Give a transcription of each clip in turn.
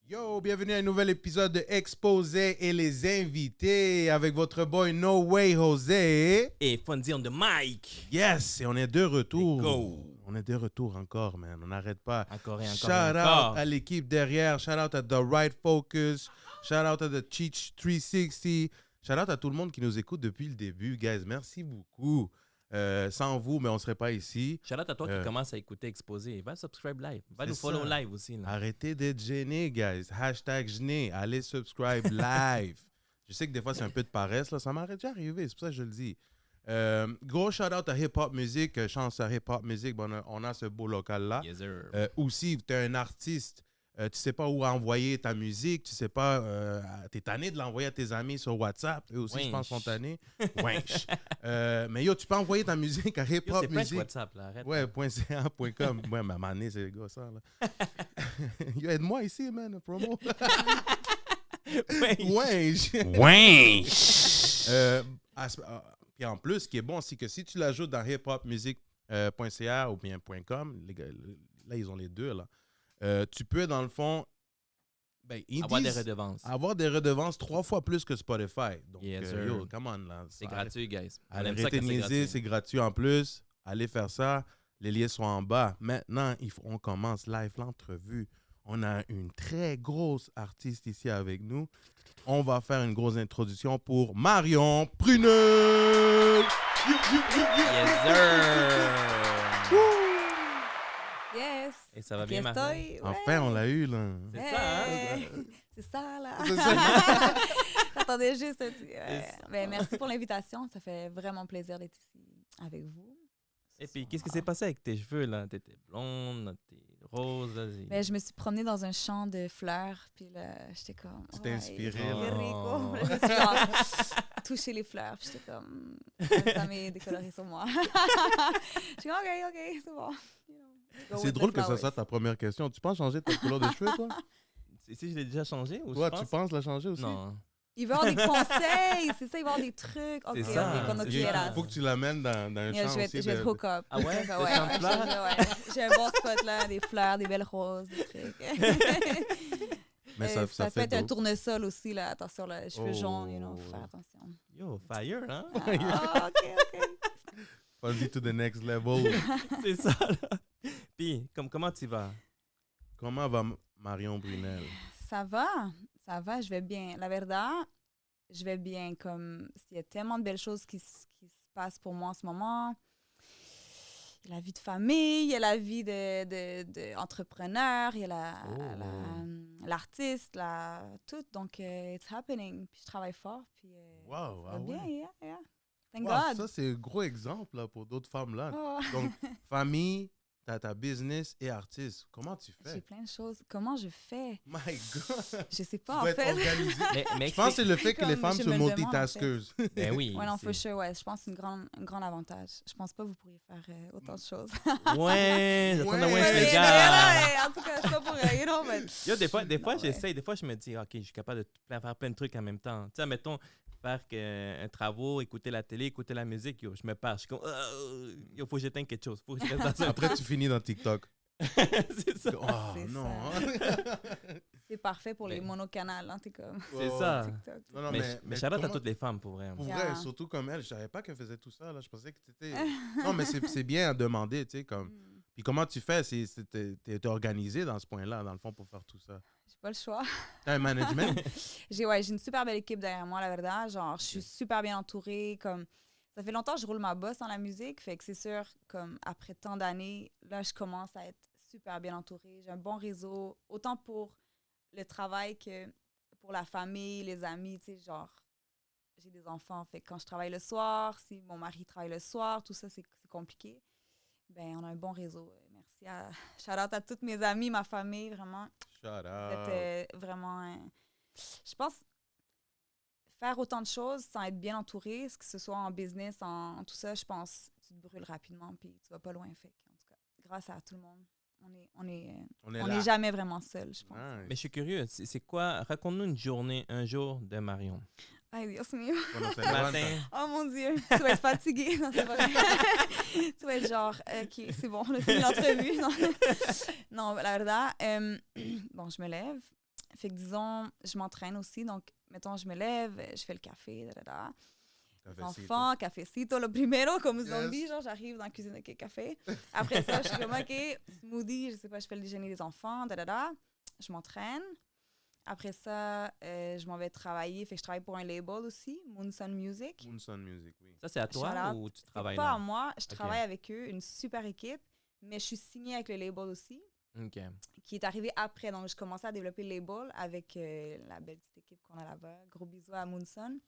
Yo, bienvenue à un nouvel épisode de Exposé et les invités avec votre boy No Way José. Et Fonzie on the mic. Yes, et on est de retour. Let's go. On est de retour encore, man. On n'arrête pas. Encore et encore Shout et out encore. à l'équipe derrière. Shout out à The Right Focus. Shout out à The Cheech 360. Shout out à tout le monde qui nous écoute depuis le début, guys. Merci beaucoup. Sans vous, mais on ne serait pas ici. Shout out à toi qui commence à écouter Exposé. Va subscribe live. Va nous follow live aussi. Là. Arrêtez d'être gênés, guys. Hashtag gêné. Allez subscribe live. Je sais que des fois, c'est un peu de paresse. Là. Ça m'arrête déjà arrivé. C'est pour ça que je le dis. Gros shout-out à Hip Hop Music. Chance à Hip Hop Music. Bon, on a ce beau local-là. Yes, sir. Aussi, tu es un artiste. Tu sais pas où envoyer ta musique. Tu sais pas... tu es tanné de l'envoyer à tes amis sur WhatsApp. Eux aussi, je pense, sont tannés. Wesh. Mais yo, tu peux envoyer ta musique à Hip Hop c'est Music. WhatsApp, là. Arrête. Ouais, .ca.com. Ouais, mais à mané, c'est le gars, ça, là. Yo, aide-moi ici, man, promo. Wesh. Wesh. Puis en plus, ce qui est bon, c'est que si tu l'ajoutes dans hiphopmusic.ca ou bien .com, les gars, là, ils ont les deux, là. Tu peux, dans le fond, avoir des redevances. Avoir des redevances 3 fois plus que Spotify. Donc, yes, yo, come on, là. C'est gratuit, guys. Arrêtez de niaiser, c'est gratuit en plus. Allez faire ça. Les liens sont en bas. Maintenant, on commence live l'entrevue. On a une très grosse artiste ici avec nous. On va faire une grosse introduction pour Marion Prunel. Yes, sir. Yes. Et ça va bien, Marion? Ouais. Enfin, on l'a eu, là. C'est ça, hein? C'est ça, là. C'est ça. J'attendais juste un petit... Ben, merci pour l'invitation. Ça fait vraiment plaisir d'être ici avec vous. Et puis, qu'est-ce qui s'est passé avec tes cheveux, là? T'étais blonde, t'es rose, là. Ben, je me suis promenée dans un champ de fleurs, puis là, j'étais comme... Tu t'es inspirée, là. là. Là, je me suis genre touché les fleurs, puis j'étais comme... Ça m'est décoloré sur moi. Je suis comme, OK, c'est bon. Go C'est with drôle the que ça flowers. soit ta première question. Tu penses changer ta couleur de cheveux, toi? Si je l'ai déjà changé ou Toi, je tu pense? penses la changer aussi? Non. Il veut avoir des conseils, c'est ça, il veut avoir des trucs. C'est Ok, ça. ok, cuando Il Il quieras. faut que tu l'amènes dans un Yeah, champ aussi. je vais te hook up. Ah ouais? Ouais, Le champ de fleurs? j'ai un bon spot là, des fleurs, des belles roses, des trucs. Mais ça ça fait peut être un dope. tournesol aussi, là. Attention, là, les cheveux jaunes, Oh. faire attention. Yo, fire, hein? Ah, ok. Vas-y to the next level. C'est ça, là. Puis, comment tu vas? Comment va Marion Brunel? Ça va, je vais bien. La verdad, je vais bien. Comme, il y a tellement de belles choses qui se passent pour moi en ce moment. Il y a la vie de famille, il y a la vie de entrepreneur, il y a l'artiste, tout. Donc, it's happening. Puis je travaille fort. Puis, Wow, ça ah va bien, ouais. yeah. Thank Wow, God. ça, c'est un gros exemple là, pour d'autres femmes là. Oh. Donc, famille, t'as ta business et artiste. Comment tu J'ai fais? plein de choses. Comment je fais? My God! Je sais Tu pas, en dois être fait. organisé. Mais Je pense que c'est le fait que les Comme femmes je se me le demande, en fait. multitaskeuses. Ben oui. Ouais, non, c'est- for sure, ouais. Je pense que c'est un grand avantage. Je pense pas que vous pourriez faire autant de choses. Ouais, j'attends de Ouais, wesh, mais les gars. En tout cas, c'est pas pour you know, mais... Yo, des fois Non, j'essaye. Des fois, je me dis, OK, je suis capable de faire plein de trucs en même temps. Tu sais, mettons, faire un travaux, écouter la télé, écouter la musique. Yo, je me pars. Je suis comme, yo, faut que j'éteigne quelque chose. Faut que je reste dans un Après, tu finis dans TikTok. C'est ça. Oh C'est non! C'est parfait pour les Mais- monocanales, hein, t'es comme... C'est Ouais, ça. TikTok. Non, non, Mais shout out à comment- toutes les femmes, pour vrai. Pour Yeah. vrai, surtout comme elle, je savais pas qu'elle faisait tout ça. Là. Je pensais que c'était. Non, mais c'est bien à demander, tu sais. Comme... Hmm. Puis comment tu fais? T'es organisé dans ce point-là, dans le fond, pour faire tout ça. J'ai pas le choix. T'as un management? J'ai une super belle équipe derrière moi, la verdad. Genre, je suis super bien entourée. Comme, ça fait longtemps que je roule ma bosse dans la musique. Fait que c'est sûr, comme après tant d'années, là, je commence à être super bien entourée. J'ai un bon réseau, autant pour le travail que pour la famille, les amis. Tu sais, genre, j'ai des enfants. Fait que quand je travaille le soir, si mon mari travaille le soir, tout ça, c'est compliqué. Ben, on a un bon réseau. Merci à... Shout out à toutes mes amis, ma famille, vraiment. Shout out. Vous êtes vraiment... je pense faire autant de choses sans être bien entouré, que ce soit en business, en tout ça, je pense tu te brûles rapidement puis tu vas pas loin. Fait en tout cas, grâce à tout le monde, on là. n'est jamais vraiment seul, je pense. Nice. Mais je suis curieux, c'est quoi? Raconte-nous une journée, un jour de Marion. Ay, Dios mío. Bueno, se Matin. levanta. Oh mon Dieu, tu vas être fatigué. Non, c'est pas vrai. Tu vas être genre, OK, c'est bon, on a fini l'entrevue. Non, non la verdad, bon, je me lève, Fait que disons, je m'entraîne aussi. Donc, mettons, je me lève, je fais le café, Les enfants, cafecito, le primero, comme zombie, genre, j'arrive dans la cuisine avec le café. Après ça, je suis comme, OK, smoothie, je sais pas, je fais le déjeuner des enfants, Je m'entraîne. Après ça, je m'en vais travailler. Fait que je travaille pour un label aussi, Moonson Music. Moonson Music, oui. Ça, c'est à toi ou tu travailles C'est pas là? à moi, je travaille avec eux, une super équipe, mais je suis signée avec le label aussi, OK. qui est arrivé après. Donc, je commençais à développer le label avec la belle petite équipe qu'on a là-bas. Gros bisous à Moonson.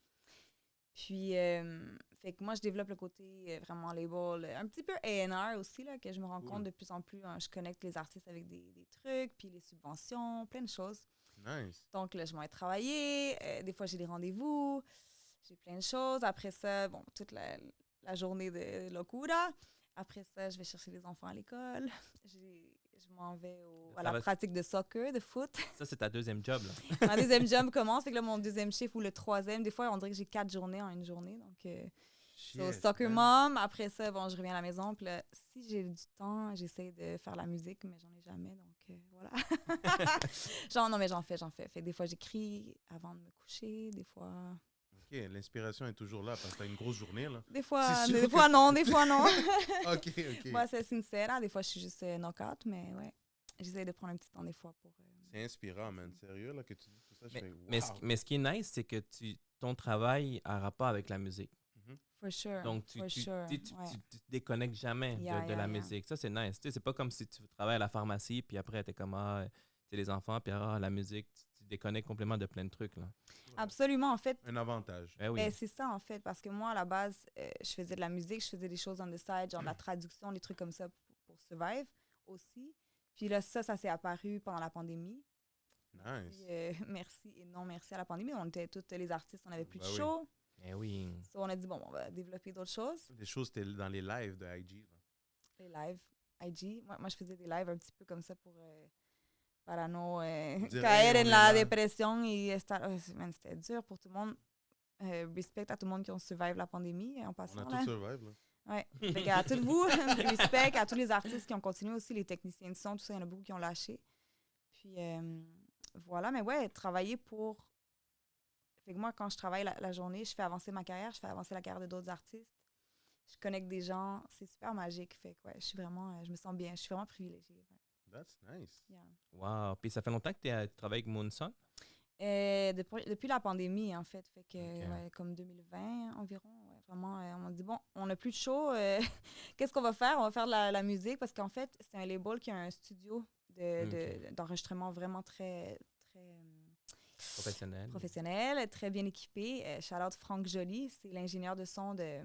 Puis, fait que moi, je développe le côté vraiment label, un petit peu A&R aussi, là, que je me rends compte de plus en plus. Hein, je connecte les artistes avec des trucs, puis les subventions, plein de choses. Nice. Donc là, je m'en vais travailler. Des fois, j'ai des rendez-vous. J'ai plein de choses. Après ça, bon, toute la journée de locura. Après ça, je vais chercher les enfants à l'école. Je m'en vais à la pratique de soccer, de foot. Ça, c'est ta deuxième job, là. Ma deuxième job commence. Fait que là, mon deuxième chiffre ou le troisième, des fois, on dirait que j'ai 4 journées en une journée. Donc, soccer mom. Après ça, bon, je reviens à la maison. Puis là, si j'ai du temps, j'essaie de faire la musique, mais j'en ai jamais. Donc, voilà. Non, mais j'en fais. Fait que des fois, j'écris avant de me coucher. Des fois... OK, l'inspiration est toujours là parce que tu as une grosse journée, là. Des fois non. OK. Moi, c'est sincère. Des fois, je suis juste knock-out, mais ouais. J'essaie de prendre un petit temps des fois pour... C'est inspirant, man. Sérieux, là, que tu dis tout ça. Je fais, wow. Mais ce qui est nice, c'est que ton travail a rapport avec la musique. For sure. Donc, tu te déconnectes jamais de la musique. Ça, c'est nice. Tu sais, c'est pas comme si tu travailles à la pharmacie, puis après, t'es comme, tu les enfants, puis la musique, tu te déconnectes complètement de plein de trucs, là. Absolument, en fait. Un avantage. Oui. C'est ça, en fait, parce que moi, à la base, je faisais de la musique, je faisais des choses on the side, genre de la traduction, des trucs comme ça pour survive aussi. Puis là, ça s'est apparu pendant la pandémie. Nice. Puis, merci et non merci à la pandémie. On était tous les artistes, on n'avait plus de show. Oui. So, on a dit, bon, on va développer d'autres choses. Des choses, c'était dans les lives de IG. Là. Les lives IG. Moi, je faisais des lives un petit peu comme ça pour... para no caer en la dépression. C'était dur pour tout le monde. Respect à tout le monde qui ont survivé la pandémie en passant. On a tous survive, là. Oui. Fait à tous vous, respect à tous les artistes qui ont continué aussi, les techniciens de son, tout ça, il y en a beaucoup qui ont lâché. Puis voilà, mais ouais, travailler pour... Fait que moi, quand je travaille la journée, je fais avancer ma carrière, je fais avancer la carrière de d'autres artistes. Je connecte des gens, c'est super magique. Fait que ouais, je me sens bien, je suis vraiment privilégiée. Ouais. That's nice. Yeah. Wow. Puis ça fait longtemps que tu travailles avec Moonson? Depuis la pandémie, en fait. Fait que, ouais, comme 2020 environ. Ouais, vraiment, on m'a dit, bon, on n'a plus de show. Qu'est-ce qu'on va faire? On va faire de la musique parce qu'en fait, c'est un label qui a un studio d'enregistrement vraiment très professionnel, très bien équipé. Shout out Franck Joly, c'est l'ingénieur de son de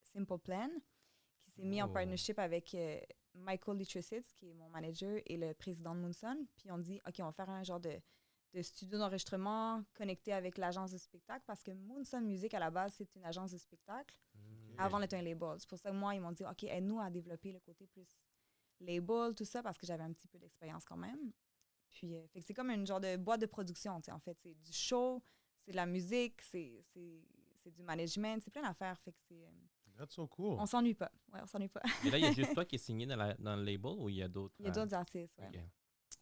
Simple Plan qui s'est mis en partnership avec Michael Litricids, qui est mon manager, et le président de Moonson. Puis on dit, OK, on va faire un genre de studio d'enregistrement connecté avec l'agence de spectacle parce que Moonson Music, à la base, c'est une agence de spectacle avant d'être un label. C'est pour ça que moi, ils m'ont dit, OK, aide-nous à développer le côté plus label, tout ça, parce que j'avais un petit peu d'expérience quand même. Puis, fait que c'est comme une genre de boîte de production, en fait. C'est du show, c'est de la musique, c'est du management, c'est plein d'affaires. Fait que c'est... That's so cool. On s'ennuie pas. Ouais, on s'ennuie pas. Mais là, il y a juste toi qui es signé dans le label ou il y a d'autres? Il y a d'autres artistes, ouais. Okay.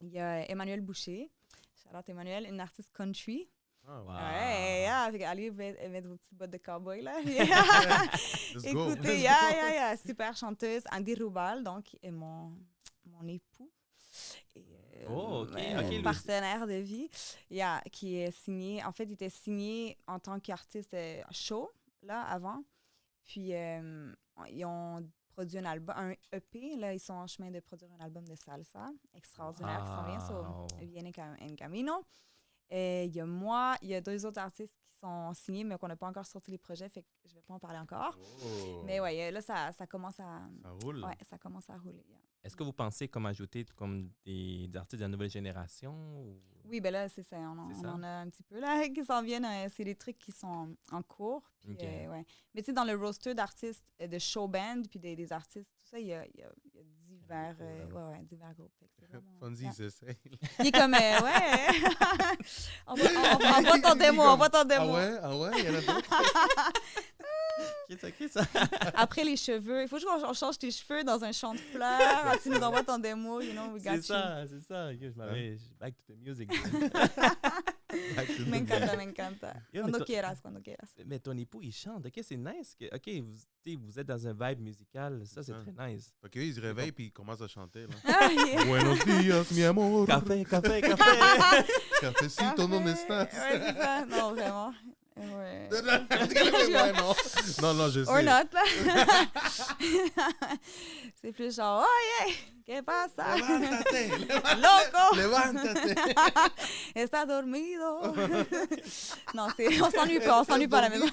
Il y a Emmanuel Boucher. Shout-out Emmanuel, une artiste country. Oh, wow. Ouais, allez mettre vos petites bottes de cowboy, là. Écoutez, super chanteuse. Andy Roubal, donc, est mon époux. Et, partenaire de vie, qui est signé. En fait, il était signé en tant qu'artiste show, là, avant. Puis, ils ont produit un EP. Là, ils sont en chemin de produire un album de salsa extraordinaire qui s'en vient sur Viene en Camino. Il y a moi, il y a 2 autres artistes qui sont signés, mais qu'on n'a pas encore sorti les projets, fait que je ne vais pas en parler encore. Mais ouais, là, ça commence à... Ça roule. Ouais, ça commence à rouler. Yeah. Est-ce que vous pensez comme ajouter comme des artistes de la nouvelle génération? Ou... Oui, ben là, c'est ça. On en a un petit peu là qui s'en viennent. C'est des trucs qui sont en cours. Puis, ouais. Mais tu sais, dans le roster d'artistes de show band puis des artistes, tout ça, il y a divers, divers groupes. Fonzie, c'est ça. Il est comme, ouais. on va ton démo, Ah ouais, il y en a d'autres. Ok, ça. Après les cheveux, il faut juste qu'on change tes cheveux dans un champ de fleurs. Ah, tu nous envoies ton démo, you know, we got C'est you. ça, c'est ça. Yo, je m'avais... Back to the music. Me encanta, me encanta. Yo, mais Cuando quieras. Mais ton époux, il chante. OK, c'est nice. OK, vous êtes dans un vibe musical. Ça, c'est ça. très nice. Fait que il se réveille puis il commence à chanter. Là. Ah, yeah. Buenos días, mi amor. Café. Cafecito, ¿dónde estás? Ouais, c'est ça. Non, vraiment. Ouais. Ouais, non, je sais. Or not, là. C'est plus genre, oh yeah, ¿qué pasa? Levántate, Loco! levántate. Está dormido. Non, on s'ennuie pas à la maison.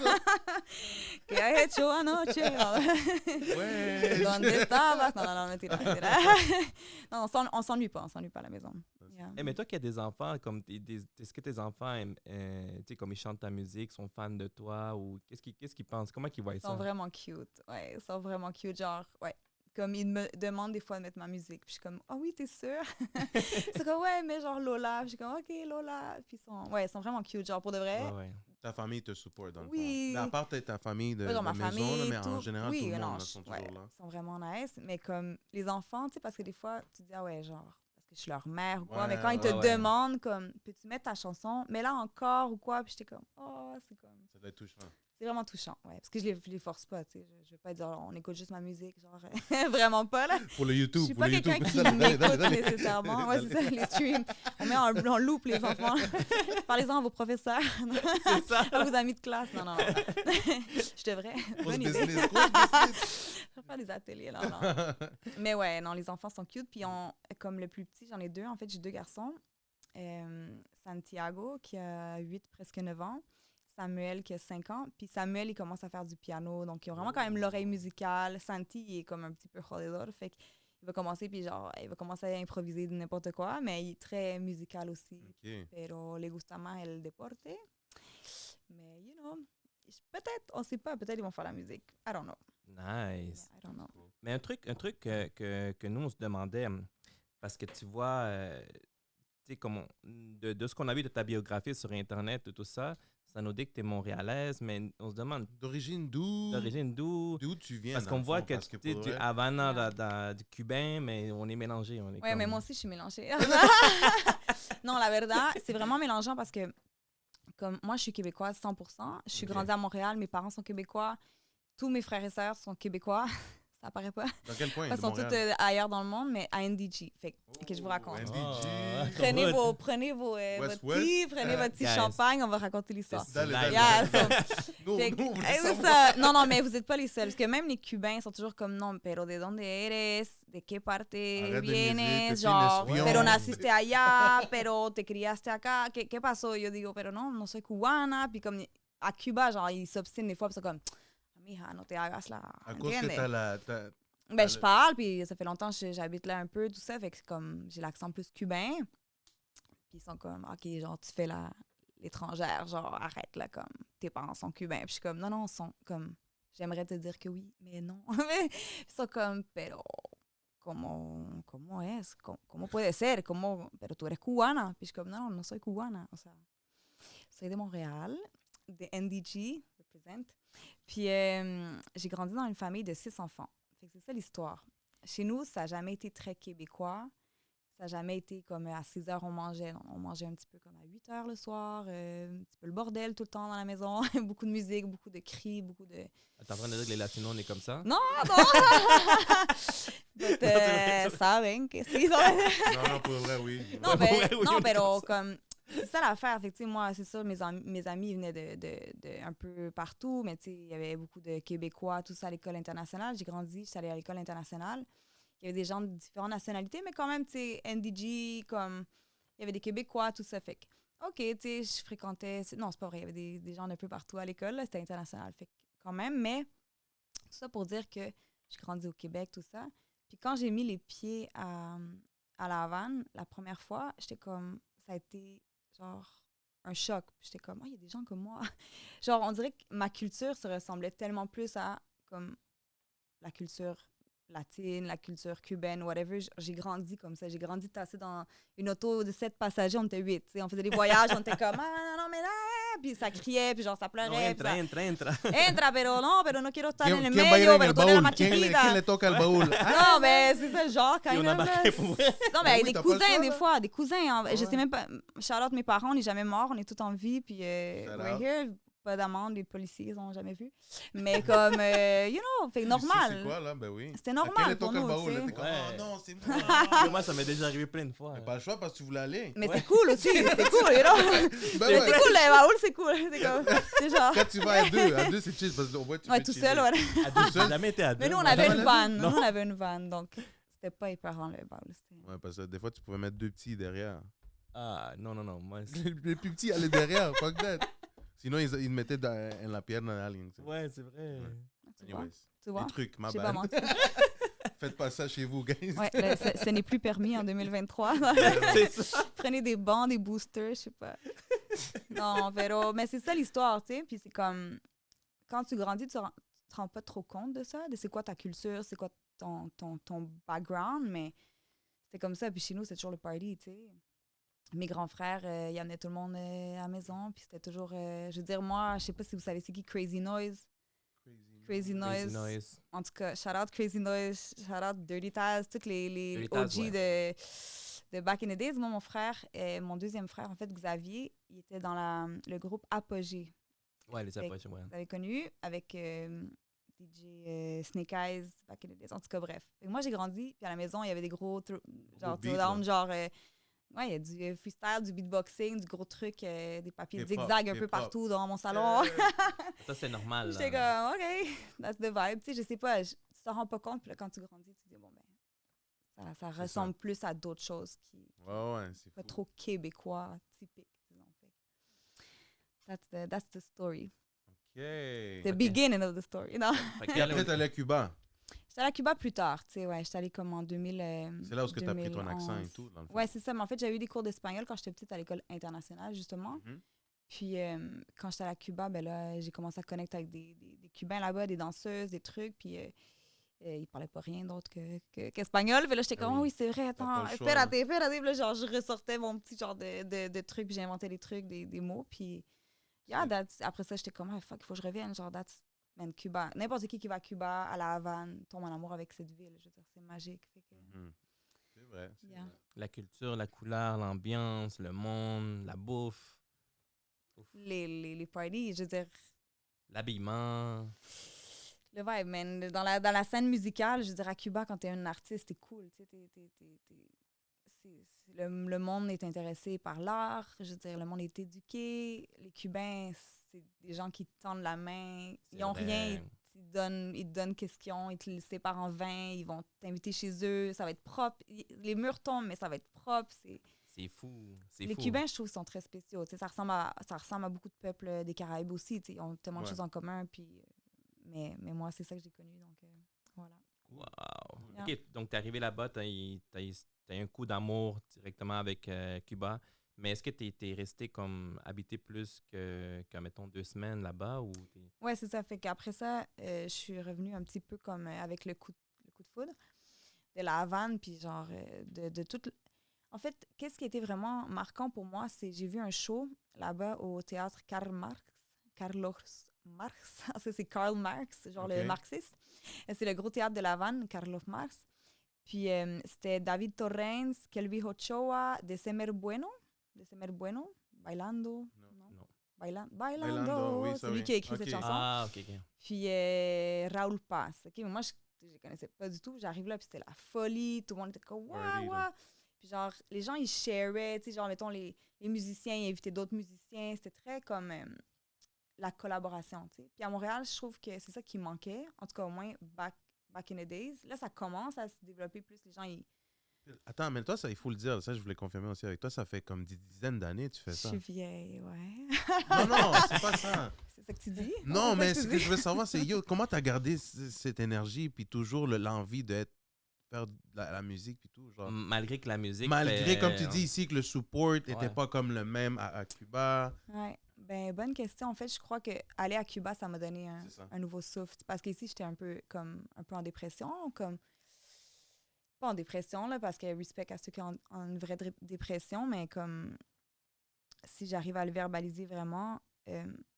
¿Qué has hecho anoche? Ouais. ¿Dónde estabas? Non, mentira. Non, on s'ennuie pas à la maison. Yeah. Mais toi qui as des enfants, comme est-ce que tes enfants, tu sais, comme ils chantent ta musique, sont fans de toi ou qu'est-ce qu'ils pensent? Comment ils voient Ils ça? sont vraiment cute. Ouais, ils sont vraiment cute. Genre, ouais. Comme ils me demandent des fois de mettre ma musique. Puis je suis comme, ah oui, t'es sûre? C'est comme, ouais, mais genre Lola. Puis je suis comme, ok, Lola. Puis ils sont vraiment cute. Genre, pour de vrai. Ouais. Ta famille te supporte dans le Oui. fond. Mais à part ta famille de Genre, ma maison, famille, là, mais en tout. général, Oui, tout le non, monde là, sont toujours là. ils sont vraiment nice. Mais comme les enfants, tu sais, parce que des fois, tu te dis, ah ouais, genre, parce que je suis leur mère ou quoi. Ouais, Mais quand ils te ouais. demandent, comme, peux-tu mettre ta chanson? Mais là encore ou quoi? Puis j'étais comme, oh, c'est comme. Ça doit être touchant. C'est vraiment touchant, ouais. Parce que je les force pas, tu sais. Je vais pas dire, on écoute juste ma musique, genre, vraiment pas, là. Pour le YouTube. Je suis pour pas le quelqu'un YouTube. qui Dale, m'écoute dale. nécessairement. Ouais, c'est ça, les streams. On met en loop les enfants. Parlez-en à vos professeurs, C'est ça. à vos amis de classe. Non. Je devrais. Grosse Bonne idée. business, grosse business. Je vais faire des ateliers, là. Non. Mais ouais, non, les enfants sont cute. Puis comme le plus petit, j'en ai deux. En fait, j'ai deux garçons. Santiago, qui a 8, presque 9 ans. Samuel, qui a 5 ans. Puis Samuel, il commence à faire du piano. Donc, ils ont vraiment quand même l'oreille musicale. Santi, il est comme un petit peu jodedor. Fait qu'il va commencer, puis genre, il va commencer à improviser de n'importe quoi. Mais il est très musical aussi. OK. Pero le gusta más el deporte. Mais, you know, peut-être, on sait pas, peut-être ils vont faire la musique. I don't know. Nice. Yeah, I don't know. Mais un truc que nous, on se demandait, parce que tu vois, tu sais, de ce qu'on a vu de ta biographie sur Internet et tout ça, ça nous dit que tu es montréalaise, mais on se demande D'origine d'où? d'où tu viens? parce dans qu'on le voit fond? que Parce tu pour es vrai, Havana du cubain, mais on est mélangé. On est Ouais, comme... mais moi aussi, je suis mélangée. Non, la verdad, c'est vraiment mélangeant parce que, comme moi, je suis québécoise 100%. Je suis Ok. grandie à Montréal, mes parents sont québécois. Tous mes frères et sœurs sont québécois. Ça apparaît pas. Dans quel coin? Ils de sont tous Montréal? ailleurs dans le monde, mais à NDG. Fait que je vous raconte. NDG. Oh, Prenez Good. vos, votre thé, prenez votre petit Guys. champagne, on va raconter l'histoire. C'est Dale, ça. dale. Yeah, Nous, Fait que- nous, on veut c'est savoir. ça. Non, mais vous n'êtes pas les seuls. Parce que même les Cubains sont toujours comme non, pero de dónde eres, de qué parte Arrête de vienes, niaiser, t'es genre, une espion. pero naciste allá, pero te criaste acá, ¿qué pasó? Yo digo, pero no soy cubana. Puis comme à Cuba, genre, ils s'obstinent des fois, puis c'est comme, mija, no te hagas la. À cause que ¿entiendes? t'as la... Ben, je parle, puis ça fait longtemps que j'habite là un peu, tout ça, fait que c'est comme, j'ai l'accent plus cubain. Puis ils sont comme, OK, genre, tu fais l'étrangère, genre, arrête, là, comme, tes parents sont cubains. Puis je suis comme, non, ils sont comme, j'aimerais te dire que oui, mais non. Ils sont comme, pero, ¿cómo es? ¿Cómo puede ser? Pero tú eres cubana. Puis je suis comme, no soy cubana. O sea, soy de Montréal, de NDG, represent. Puis j'ai grandi dans une famille de 6 enfants. Fait que c'est ça l'histoire. Chez nous, ça n'a jamais été très québécois. Ça n'a jamais été comme à 6 heures, on mangeait. Non, on mangeait un petit peu comme à 8 heures le soir. Un petit peu le bordel tout le temps dans la maison. Beaucoup de musique, beaucoup de cris, beaucoup de... T'es en train de dire que les Latinos, on est comme ça? Non! But, saben que sí. Non, pour vrai, oui. Non, ben, Ouais, oui, non, on est pero comme ça. comme... C'est ça l'affaire. Fait que, tu sais, moi, c'est ça, mes amis venaient de un peu partout, mais tu sais, il y avait beaucoup de Québécois, tout ça à l'école internationale. J'ai grandi, j'étais allée à l'école internationale. Il y avait des gens de différentes nationalités, mais quand même, tu sais, NDG, comme... Il y avait des Québécois, tout ça. Fait que, OK, tu sais, je fréquentais... Non, c'est pas vrai, il y avait des gens d'un peu partout à l'école, là, c'était international. Fait que, quand même, mais tout ça pour dire que j'ai grandi au Québec, tout ça. Puis quand j'ai mis les pieds à La Havane, la première fois, j'étais comme... Ça a été... genre un choc. J'étais comme, il y a des gens comme moi. Genre, on dirait que ma culture se ressemblait tellement plus à comme la culture latine, la culture cubaine, whatever. J'ai grandi comme ça. J'ai grandi tassé dans une auto de 7 passagers, on était 8. T'sais. On faisait des voyages, on était comme, non, mais là, puis ça criait, puis genre ça No, pleurait. entra, entra. Entra, pero no, pero no quiero estar en el ¿Quién va a ir medio, en pero el tú eres la baúl? más ¿Quién chiquita. le toca el baúl? Ah, Non, mais c'est ça le genre, quand Et on même. embarquait pour vrai. Non, mais Ben avec oui, des t'as pas le cousins, choix, des là. fois, des cousins. Ah Je sais ouais. même pas. Shout-out mes parents, on n'est jamais morts, on est tous en vie, puis Shout we're out. here. Pas d'amende, les policiers, ils n'ont jamais vu. Mais comme, you know, fait tu sais normal. C'est quoi, là? Ben oui. C'était À normal quel est pour toca le nous, baúl? tu Là, sais. t'es comme, Ouais. oh non, c'est moi. Moi, ça m'est déjà arrivé plein de fois. Mais pas le choix parce que tu voulais aller. Mais Ouais. c'est cool aussi, c'est cool, you know. Ben Mais ouais. c'est cool, le baoul, c'est cool. C'est comme, c'est genre. Quand tu vas à deux, c'est chill parce qu'au moins tu Ouais, peux tout chiller. seul, voilà. À deux, j'ai jamais été à deux. Mais nous, on moi. avait jamais une vu? vanne. Non. Nous, on avait une vanne, donc c'était pas épeurant, le baoul. Ouais, parce que des fois, tu pouvais mettre deux petits derrière. Ah, non, non, non. Moi, Les plus petits allaient derrière, fuck that. Sinon, ils mettaient en la pierre dans la ligne. tu sais. ouais, c'est vrai. Ouais. Tu vois? Anyways, Tu vois? des trucs, ma J'ai pas bad. menti. Faites pas ça chez vous, guys. Ouais, ce n'est plus permis en 2023. C'est ça. Prenez des bancs, des boosters, je sais pas. Non, mais c'est ça l'histoire, tu sais. Puis c'est comme, quand tu grandis, tu te rends pas trop compte de ça, de c'est quoi ta culture, c'est quoi ton background, mais c'était comme ça. Puis chez nous, c'est toujours le party, tu sais. Mes grands frères, ils amenaient tout le monde à la maison, puis c'était toujours, je veux dire, moi, je sais pas si vous savez c'est qui Crazy Noise. Crazy Noise. Crazy Noise. En tout cas, shout out Crazy Noise, shout out Dirty Taz, tous les Dirty OG Taz, ouais. de Back in the Days. Moi, mon frère, mon deuxième frère, en fait, Xavier, il était dans le groupe Apogée. Ouais, les Fait approches, ouais. Vous avez connu avec DJ Snake Eyes, Back in the Days. En tout cas, bref. Fait que moi, j'ai grandi, puis à la maison, il y avait des gros genre beats, throwdown, là. genre ouais, il y a du freestyle, du beatboxing, du gros truc, des papiers Hip-hop, zigzag un peu hip-hop. partout dans mon salon. Ça, c'est normal. J'étais là. comme, OK, that's the vibe. Tu sais, je sais pas, tu t'en rends pas compte, puis là, quand tu grandis, tu te dis, bon, ben, ça ressemble plus à d'autres choses qui Ouais, c'est pas fou. trop québécois, typiques, disons. That's the story. OK. The beginning of the story. Non. Fait que Et après, t'es allé à Cuba. J'étais allée à Cuba plus tard, tu sais, ouais. J'étais allée comme en 2000. C'est là où tu as pris ton 2011. accent et tout, dans le fond. Ouais, c'est ça. Mais en fait, j'avais eu des cours d'espagnol quand j'étais petite à l'école internationale, justement. Mhm. Puis, quand j'étais à Cuba, ben là, j'ai commencé à connecter avec des Cubains là-bas, des danseuses, des trucs. Puis, ils parlaient pas rien d'autre qu'espagnol. Puis là, j'étais Ah comme, oui. oh oui, c'est vrai, pas attends, le choix, espérate. Puis là, genre, je ressortais mon petit genre de trucs, puis j'inventais des trucs, des mots. Puis, yeah, après ça, j'étais comme, ah, fuck, il faut que je revienne. Genre, man, Cuba. N'importe qui va à Cuba, à la Havane, tombe en amour avec cette ville. Je veux dire, c'est magique. Fait que, Mhm. C'est vrai. c'est Yeah. vrai. La culture, la couleur, l'ambiance, le monde, la bouffe, les parties, je veux dire, l'habillement. le vibe, man. Dans la scène musicale, je veux dire, à Cuba, quand t'es un artiste, t'es cool. Tu sais, le monde est intéressé par l'art. Je veux dire, le monde est éduqué. Les Cubains, c'est des gens qui te tendent la main. Ils C'est n'ont vrai. rien. Ils te donnent qu'est-ce qu'ils ont. Ils te le séparent en 20. Ils vont t'inviter chez eux. Ça va être propre. Les murs tombent, mais ça va être propre. C'est fou. C'est Les fou. Cubains, je trouve, sont très spéciaux. Tu sais, ça ressemble à beaucoup de peuples des Caraïbes aussi. Tu sais, ils ont tellement de Ouais. choses en commun. Puis, mais moi, c'est ça que j'ai connu. Donc, voilà. Wow. Yeah. OK, donc t'es arrivé là-bas, t'as eu un coup d'amour directement avec Cuba. Mais est-ce que t'es resté comme habité plus que mettons, 2 semaines là-bas ou Ouais, c'est ça. Fait qu'après ça, je suis revenue un petit peu comme avec le coup de foudre de la Havane. Puis, genre, de tout. En fait, qu'est-ce qui était vraiment marquant pour moi, c'est j'ai vu un show là-bas au théâtre Carlos Marx. C'est Karl Marx, genre Ok. le marxiste. Et c'est le gros théâtre de La Havane, Carlos Marx. Puis c'était David Torrens, Kelvin Ochoa, December Bueno, Bailando. non? Bailando, oui, ça, c'est lui oui. qui a écrit Ok. cette chanson. Ah, OK, OK. Puis Raoul Paz. OK, mais moi, je ne connaissais pas du tout. J'arrive là, puis c'était la folie. Tout le monde était comme, Party, ouais, là. ouais. Puis genre, les gens, ils sharaient, tu sais, genre, mettons, les musiciens, ils invitaient d'autres musiciens. C'était très comme la collaboration, tu sais. Puis à Montréal, je trouve que c'est ça qui manquait. En tout cas, au moins, back in the days. Là, ça commence à se développer plus. Les gens, ils... Attends, mais toi, ça, il faut le dire, ça, je voulais confirmer aussi avec toi, ça fait comme des dizaines d'années que tu fais Je ça. suis vieille, ouais. Non, c'est pas ça. C'est ça que tu dis? Non, C'est mais ça ce tu que dis? je veux savoir, c'est yo, comment t'as gardé cette énergie, puis toujours l'envie de faire de la musique, puis tout, genre. Malgré que la musique Malgré, fait- comme tu dis ici, que le support n'était Ouais. pas comme le même à Cuba. Ouais. Ben, bonne question. En fait, je crois que aller à Cuba, ça m'a donné C'est ça. un nouveau souffle. Parce qu'ici, j'étais un peu en dépression, comme pas en dépression là, parce que respect à ceux qui ont une vraie dépression, mais comme si j'arrive à le verbaliser vraiment,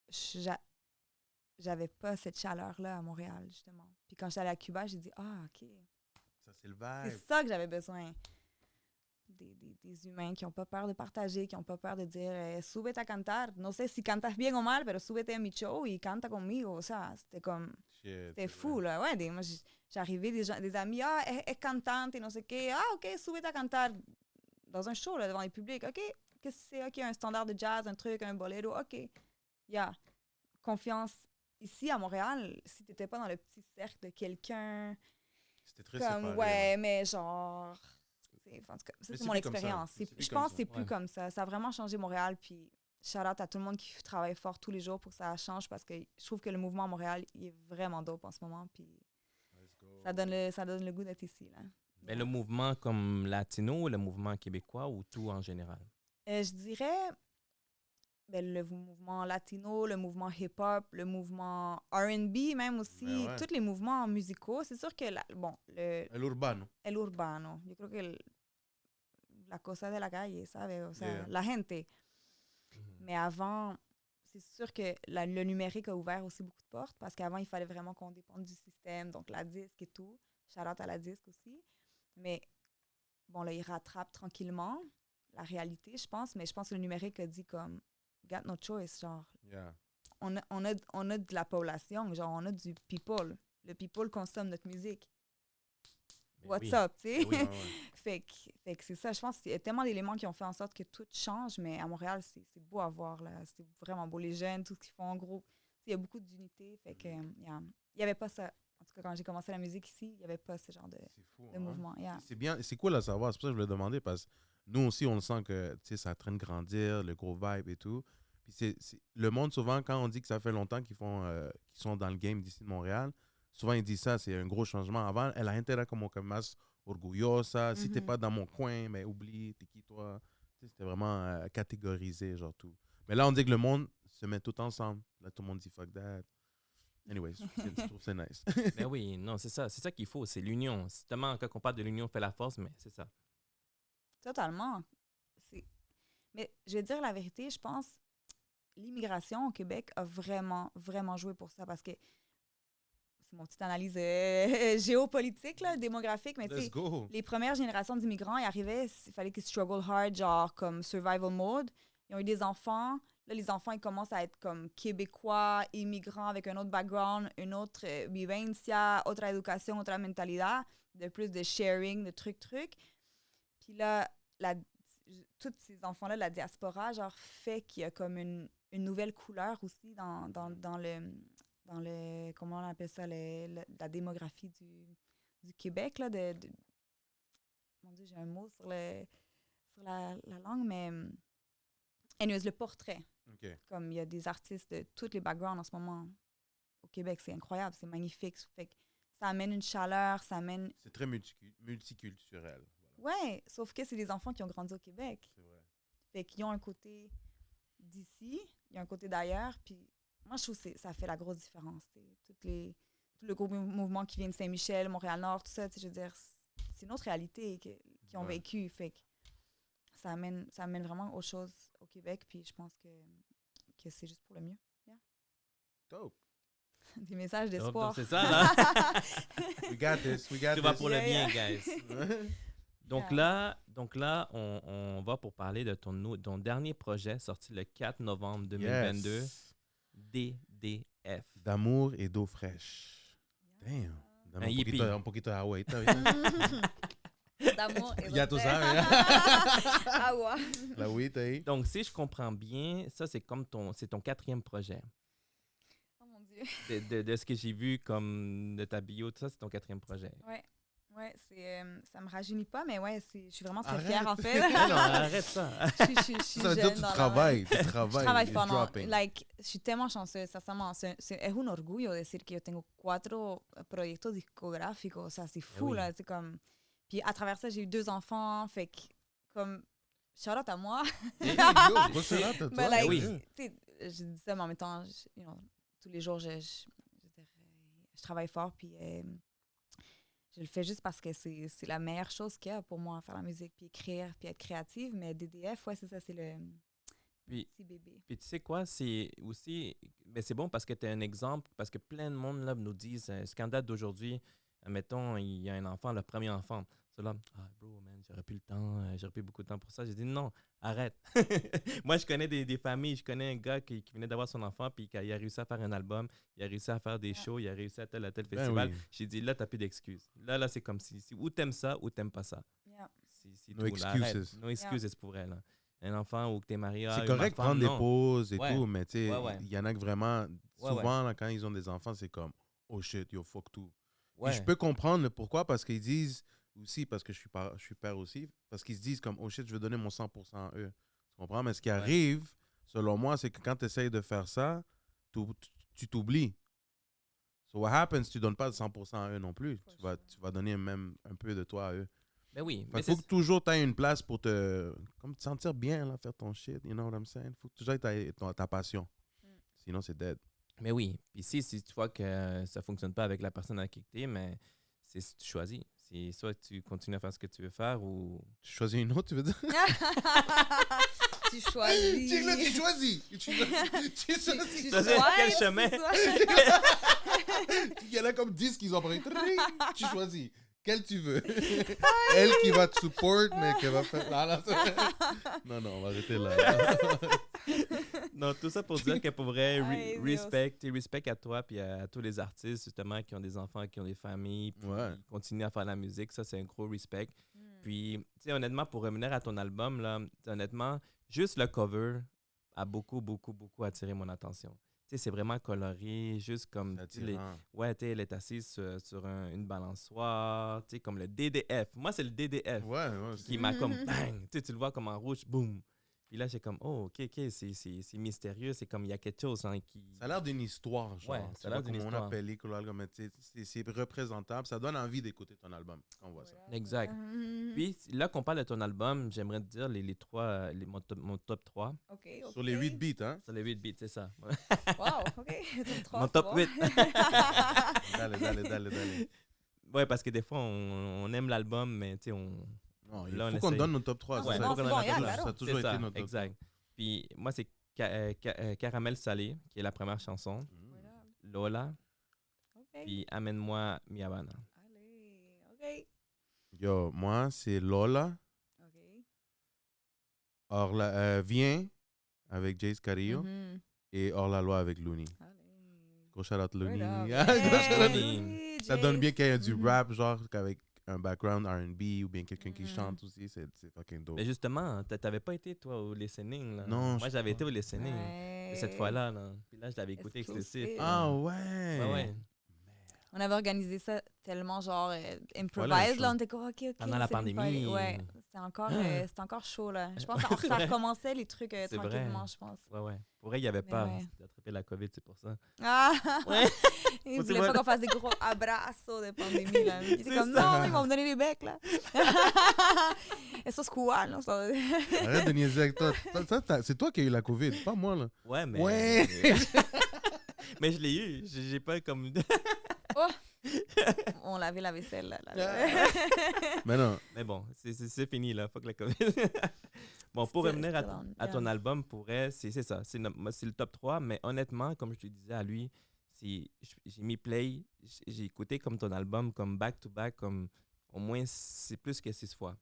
j'a- j'avais pas cette chaleur-là à Montréal, justement. Puis quand j'étais allée à Cuba, j'ai dit, ah, OK, Ça, c'est le c'est vibe. ça que j'avais besoin. Des humains qui n'ont pas peur de partager, qui n'ont pas peur de dire súbete a cantar. No sé si cantas bien o mal, pero súbete a mi show y canta conmigo. O sea, c'était comme. Shit, C'était c'est fou, vrai. là. Ouais, moi, j'arrivais, des amis, ah, est cantante et non sais quoi. Ah, OK, súbete a cantar. Dans un show, là, devant les publics. OK, qu'est-ce que c'est? OK, un standard de jazz, un truc, un boléro. OK. Confiance. Ici, à Montréal, si t'étais pas dans le petit cercle de quelqu'un, C'était très comme, séparé. ouais, Hein. mais genre. En tout cas, ça, Mais c'est mon plus comme ça. expérience. C'est plus Je comme pense ça. que c'est plus Ouais. comme ça. Ça a vraiment changé Montréal. Puis, shout out à tout le monde qui travaille fort tous les jours pour que ça change parce que je trouve que le mouvement à Montréal, il est vraiment dope en ce moment. Puis, Let's go. ça donne le goût d'être ici. Là. Mais le mouvement comme latino ou le mouvement québécois ou tout en général? Je dirais le mouvement latino, le mouvement hip-hop, le mouvement R&B même aussi, Ben ouais. tous les mouvements musicaux. C'est sûr que, El urbano. el urbano, yo creo que la cosa de la calle, ¿sabes? O sea, Yeah. la gente. Mhm. Mais avant, c'est sûr que le numérique a ouvert aussi beaucoup de portes parce qu'avant, il fallait vraiment qu'on dépende du système, donc la disque et tout. Shout-out à la disque aussi. Mais bon, là, il rattrape tranquillement la réalité, je pense. Mais je pense que le numérique a dit comme, got no choice, genre, Yeah. on a de la population, genre, on a du people. Le people consomme notre musique. Ben What's oui. up, tu sais? Ben oui. Ouais, ouais. Fait que c'est ça. Je pense qu'il y a tellement d'éléments qui ont fait en sorte que tout change, mais à Montréal, c'est beau à voir, là. C'est vraiment beau. Les jeunes, tout ce qu'ils font, en gros, il y a beaucoup d'unité. Fait que, il y avait pas ça. En tout cas, quand j'ai commencé la musique ici, il n'y avait pas ce genre de C'est fou. Hein? mouvement. Yeah. C'est bien, c'est cool à savoir. C'est pour ça que je voulais demander parce que nous aussi, on le sent que ça est en train de grandir, le gros vibe et tout. Puis le monde, souvent, quand on dit que ça fait longtemps qu'ils sont dans le game d'ici de Montréal, souvent ils disent ça, c'est un gros changement. Avant, elle a intérêt como que más orgullosa. Si t'es Mhm. pas dans mon coin, mais oublie, t'es qui toi? C'était vraiment catégorisé, genre tout. Mais là, on dit que le monde se met tout ensemble. Là, tout le monde dit fuck that. Anyways, je trouve que c'est nice. Ben oui, non, c'est ça. C'est ça qu'il faut, c'est l'union. Justement, quand on parle de l'union fait la force, mais c'est ça. Totalement. Mais je vais dire la vérité, je pense l'immigration au Québec a vraiment, vraiment joué pour ça parce que c'est mon petite analyse géopolitique, là, démographique, mais tu Let's sais, go. les premières générations d'immigrants, ils arrivaient, il fallait qu'ils struggle hard, genre comme survival mode. Ils ont eu des enfants. Là, les enfants, ils commencent à être comme québécois, immigrants avec un autre background, une autre vivencia, autre éducation, autre mentalité, de plus de sharing, de trucs. Puis là, tous ces enfants-là, la diaspora, genre, fait qu'il y a comme une nouvelle couleur aussi dans le comment on appelle ça, la démographie du Québec, là, mon Dieu, j'ai un mot sur la langue, mais anyways, le portrait. OK. Comme il y a des artistes de tous les backgrounds en ce moment au Québec, c'est incroyable, c'est magnifique. Fait que ça amène une chaleur, ça amène... C'est très multiculturel. Voilà, Ouais, sauf que c'est des enfants qui ont grandi au Québec. c'est vrai. Fait qu'ils ont un côté d'ici, il y a un côté d'ailleurs, puis moi, je trouve que ça fait la grosse différence. Tout le gros mouvement qui vient de Saint-Michel, Montréal-Nord, tout ça, je veux dire, c'est une autre réalité qu'ils ont Ouais. vécu. Fait que ça amène vraiment aux choses au Québec, puis je pense que c'est juste pour le mieux. Dope. Des messages Donc, d'espoir. c'est ça, là. We got this. We got Tout va this. pour le Yeah, bien, guys. Donc Yeah. là, on va pour parler de ton dernier projet sorti le 4 novembre 2022, Yes. DDF. D'amour et d'eau fraîche. Damn. Dame Un hippie. un poquito de agua. D'amour et Ya tú sabes. Agua. La agüita ahí. Donc, si je comprends bien, ça, c'est comme ton 4e projet. Oh mon Dieu. De ce que j'ai vu comme de ta bio, tout ça, c'est ton 4e projet. Ouais, ça me rajeunit pas, mais ouais, je suis vraiment très Arrête. fière en fait. Mais non, arrête ça. Je suis Ça veut dire jeune que tu dans la travailles. Tu Je travailles. travaille it's fort, non. dropping. Like, je suis tellement chanceuse, sincèrement. Es un orgullo decir que yo tengo 4 proyectos discográficos. O sea, c'est fou, oui. là. C'est comme... Puis à travers ça, j'ai eu 2 enfants. Fait que, comme, shout-out à moi. Hey, yo, gros shout-out à toi. Mais like, oui. tu sais, je dis ça, mais en même temps, tous les jours, je travaille fort, puis je le fais juste parce que c'est la meilleure chose qu'il y a pour moi, faire la musique, puis écrire, puis être créative. Mais DDF, ouais, c'est ça, c'est petit bébé. Puis tu sais quoi, c'est aussi, mais c'est bon parce que tu es un exemple, parce que plein de monde là, nous disent, ce qu'en date d'aujourd'hui, mettons, il y a un enfant, le premier enfant. C'est là, ah bro, man, j'aurais plus le temps, j'aurais plus beaucoup de temps pour ça. J'ai dit non, arrête. Moi, je connais des familles, je connais un gars qui venait d'avoir son enfant, puis il a réussi à faire un album, il a réussi à faire des shows, il a réussi à tel festival. Oui. J'ai dit là, t'as plus d'excuses. Là, c'est comme si ou t'aimes ça ou t'aimes pas ça. Yeah. C'est No tout, là, arrête. excuses. No excuses pour elle. Là. Un enfant ou que t'es marié. C'est une correct de femme, prendre des non. pauses et Ouais. tout, mais tu sais, Ouais. il y en a que vraiment, Ouais, souvent, là, quand ils ont des enfants, c'est comme, oh shit, yo, fuck tout. Ouais. Et je peux comprendre le pourquoi, parce qu'ils disent aussi, parce que je suis père aussi, parce qu'ils se disent comme, oh shit, je veux donner mon 100% à eux. Tu comprends? Mais ce qui arrive, selon moi, c'est que quand tu essayes de faire ça, tu t'oublies. So what happens, tu donnes pas 100% à eux non plus. Tu vas donner même un peu de toi à eux. Mais oui. Il faut que toujours tu aies une place pour te sentir bien, là, faire ton shit, you know what I'm saying? Faut que toujours tu aies ta passion. Sinon, c'est dead. Mais oui. Puis si tu vois que ça fonctionne pas avec la personne avec qui tu es, mais c'est tu choisis. C'est soit tu continues à faire ce que tu veux faire ou... Tu choisis une autre, tu veux dire? Tu choisis. Tu choisis. Tu choisis. Quel chemin? Il y en a comme 10 qui ont pris. Tu choisis. Quel tu veux. Elle qui va te support, mais qui va faire... Non, on va arrêter là. Non, tout ça pour dire que pour vrai, Ay, respect à toi puis à tous les artistes justement qui ont des enfants, qui ont des familles, puis qui continuent à faire la musique. Ça, c'est un gros respect. Puis, tu sais, honnêtement, pour revenir à ton album, là, honnêtement, juste le cover a beaucoup attiré mon attention. Tu sais, c'est vraiment coloré, juste comme... Ouais, tu sais, elle est assise sur une balançoire, tu sais, comme le DDF. Moi, c'est le DDF qui m'a comme bang! Tu sais, tu le vois comme en rouge, boum! Puis là, j'ai comme, oh, OK, c'est mystérieux, c'est comme il y a quelque chose hein, qui... Ça a l'air d'une histoire, genre. Ouais, ça a l'air d'une histoire. On appelle c'est représentable. Ça donne envie d'écouter ton album quand on voit ça. Exact. Puis là qu'on parle de ton album, j'aimerais te dire mon top 3. Okay. Sur les 8 beats, hein? Sur les 8 beats, c'est ça. Wow, OK. Mon top 8. Dale. Ouais, parce que des fois, on aime l'album, mais tu sais, Non, il faut qu'on donne nos top 3. Ouais, Ça a toujours été notre top 3. Exact. Puis moi, c'est Caramel Salé, qui est la première chanson. Lola. Puis Amène-moi Mi Habana. Allez, OK. Yo, moi, c'est Lola. Viens avec Jace Carillo et Hors la loi avec Looney. Gros shout out Looney. Ça donne bien qu'il y ait du rap, genre avec un background R&B ou bien quelqu'un qui chante aussi. C'est fucking dope. Mais justement, t'avais pas été, toi, au listening, là. Non. Moi, j'avais été au listening. Ouais. Cette fois-là, là. Puis là, je l'avais écouté exclusif. Ah ouais. Ouais. On avait organisé ça tellement genre improvise, Voilà, là, on était comme OK. Pendant la pandémie. Ouais, c'était encore chaud, là. Je pense que ça recommençait les trucs tranquillement, je pense. Ouais. Pour vrai, il n'y avait pas ouais. d'attraper la COVID, c'est pour ça. Ah! Ouais. Ils voulaient pas qu'on fasse des gros abrazos de pandémie, là. Ils étaient comme, non, ils vont me donner les becs, là. Et ça, c'est quoi, là? Arrête de niaiser avec toi. C'est toi qui as eu la COVID, pas moi, là. Ouais, mais... Ouais! Mais je l'ai eu. J'ai pas comme... Oh! On lavait la vaisselle, là. Mais non. Mais bon, c'est fini, là. Fuck la COVID. Bon, pour revenir à ton album, c'est ça. C'est le top 3, mais honnêtement, comme je te disais à lui, j'ai mis play, j'ai écouté comme ton album, comme back-to-back, comme au moins, c'est plus que 6 fois.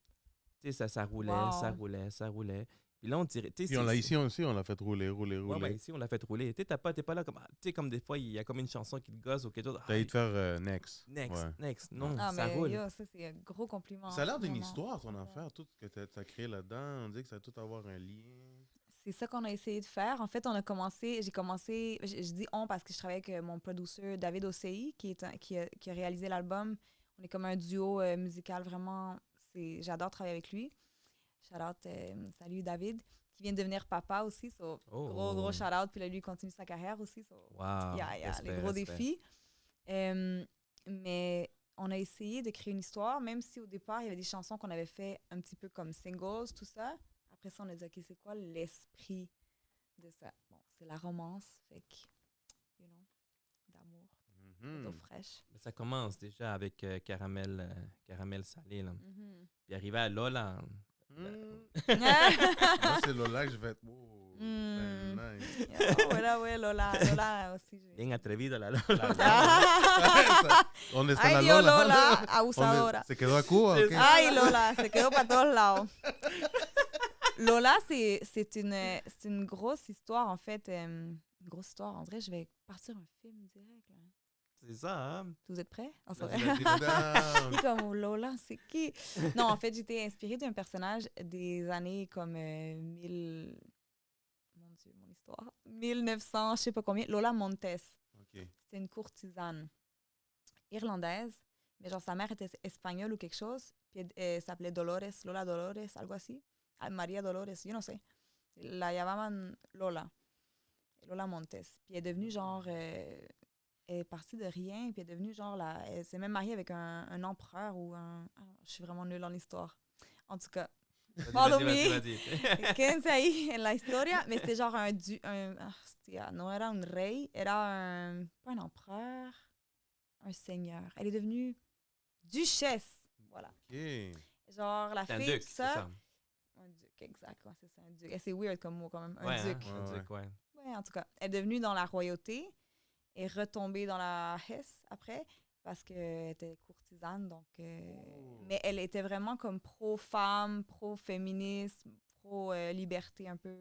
Tu sais, ça roulait, wow. ça roulait. Puis là, on dirait... Puis on l'a ici aussi, on l'a fait rouler. Ouais, ici, on l'a fait rouler. Tu sais, t'es pas là comme... Tu sais, comme des fois, il y a comme une chanson qui te gosse ou quelque chose. T'as eu de faire Next. Next. Non, ah, ça mais roule. Yo, ça, c'est un gros compliment. Ça a l'air d'une histoire, ton affaire, tout ce que t'as créé là-dedans. On dit que ça va tout avoir un lien. C'est ça qu'on a essayé de faire. En fait, j'ai commencé, je dis on parce que je travaille avec mon producer David Osei, qui a réalisé l'album. On est comme un duo musical, vraiment. J'adore travailler avec lui. Salut David, qui vient de devenir papa aussi. Gros shout-out. Puis là, lui, il continue sa carrière aussi. Wow. Les gros défis. Mais on a essayé de créer une histoire, même si au départ, il y avait des chansons qu'on avait fait un petit peu comme singles, tout ça. Après ça, on a dit, OK, c'est quoi l'esprit de ça? Bon, c'est la romance, fait que, d'amour, d'eau fraîche. Mais ça commence déjà avec caramel salé, là. Puis arrivé à Lola... Moi, c'est Lola que je vais être... Oh. Mm. Nice. Voilà, ouais, Lola aussi. Bien atrevido, la ¿Dónde está Ay, la Dios, Lola? Lola, ¿Dónde- abusadora. ¿Se quedó a Cuba o qué? Ay, Lola, se quedó para todos lados. Lola, c'est une grosse histoire, en fait. Une grosse histoire. En vrai, je vais partir un film direct. Là. C'est ça, hein? Vous êtes prêts? Oh, c'est Vas-y, vrai. vas-y. Damn. C'est comme, oh, Lola, c'est qui? Non, en fait, j'étais inspirée d'un personnage des années comme 1000... Mon Dieu, mon histoire. 1900, je sais pas combien. Lola Montes. Ok. C'était une courtisane irlandaise. Mais genre, sa mère était espagnole ou quelque chose. Puis elle s'appelait Dolores, Lola Dolores, algo así. Ah, María Dolores, yo no sé. La llamaban Lola. Lola Montes. Puis elle est devenue genre... elle est partie de rien, puis elle est devenue genre... elle s'est même mariée avec un empereur ou un... Ah, je suis vraiment nulle en histoire. En tout cas, Vas-y, Follow vas-y, me. vas-y. quédense ahí en la historia. Mais c'était genre hostia, no era un rey, era un... Pas un empereur, un seigneur. Elle est devenue duchesse. Voilà. Ok. Genre, la C'est un fille, duc, tout c'est ça... ça? Un duc, exact. Ouais, c'est ça, un duc. Et c'est weird comme mot, quand même. Un Ouais, hein, duc. un Ouais, duc, ouais. Ouais, en tout cas, elle est devenue dans la royauté et retombée dans la Hesse après parce qu'elle était courtisane. Donc, mais elle était vraiment comme pro-femme, pro-féminisme, pro-liberté un peu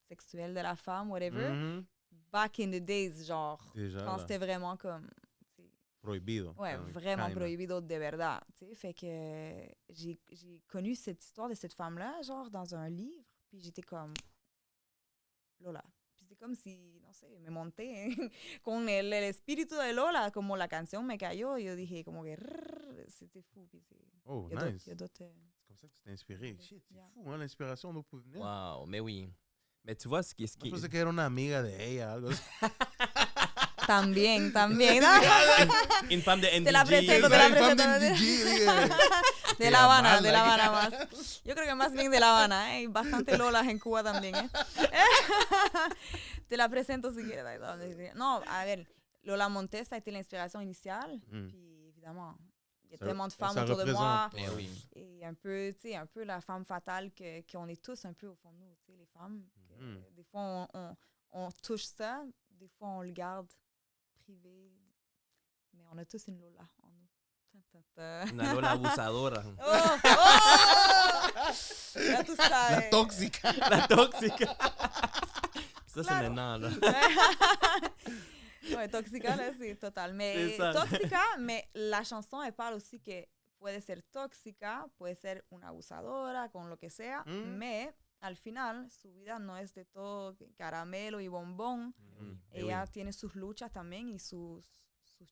sexuelle de la femme, whatever. Mhm. Back in the days, genre, Déjà, quand là. c'était vraiment comme... tu sais, Prohibido. ouais, Quand- vraiment carrément. prohibido de verdad. Tu sais, fait que j'ai connu cette histoire de cette femme-là, genre, dans un livre, puis j'étais comme... Lola. Puis c'est comme si, no sé, me monté con el espíritu de Lola, como la canción me cayó, y yo dije como que c'était fou. Puis Oh, il y a nice. d'autres, C'est comme ça que tu t'es inspiré. Shit, c'est Yeah. fou, hein, l'inspiration d'où peut venir. Moi, Wow, mais oui. Mais tu vois, ce qui je pensais que era una amiga de ella, algo así. También, también. Une femme de NDG. Te la presento, te la Ay, fan presento. de MDG, dije. De La Habana, Qué de La mala. Habana más. Yo creo que más bien de La Habana, ¿eh? Y bastante Lolas en Cuba también, ¿eh? Te la presento si quieres. No, a ver, Lola Montes a été l'inspiration initiale. Mm. Puis évidemment, il y a Ça- tellement de femmes ça autour de moi. représente, Mais oui. Et un peu, tu sais, un peu la femme fatale qu'on est tous un peu au fond de nous, tu sais, les femmes. Que Mhm. Des fois, on touche ça, des fois, on le garde privé. Mais on a tous une Lola en nous. Ta, ta, ta. Una Lola abusadora. Oh! Oh! Là, tout ça. La tóxica. La toxique. Ça, c'est Claro. maintenant, là. Ouais, Toxica, là, c'est total. Mais C'est ça. Toxica, mais la chanson, elle parle aussi que puede ser tóxica, puede ser una abusadora, con lo que sea, Mm. mais al final su vida no es de todo caramelo y bombón. Mm. Mais Ella oui. tiene sus luchas también y sus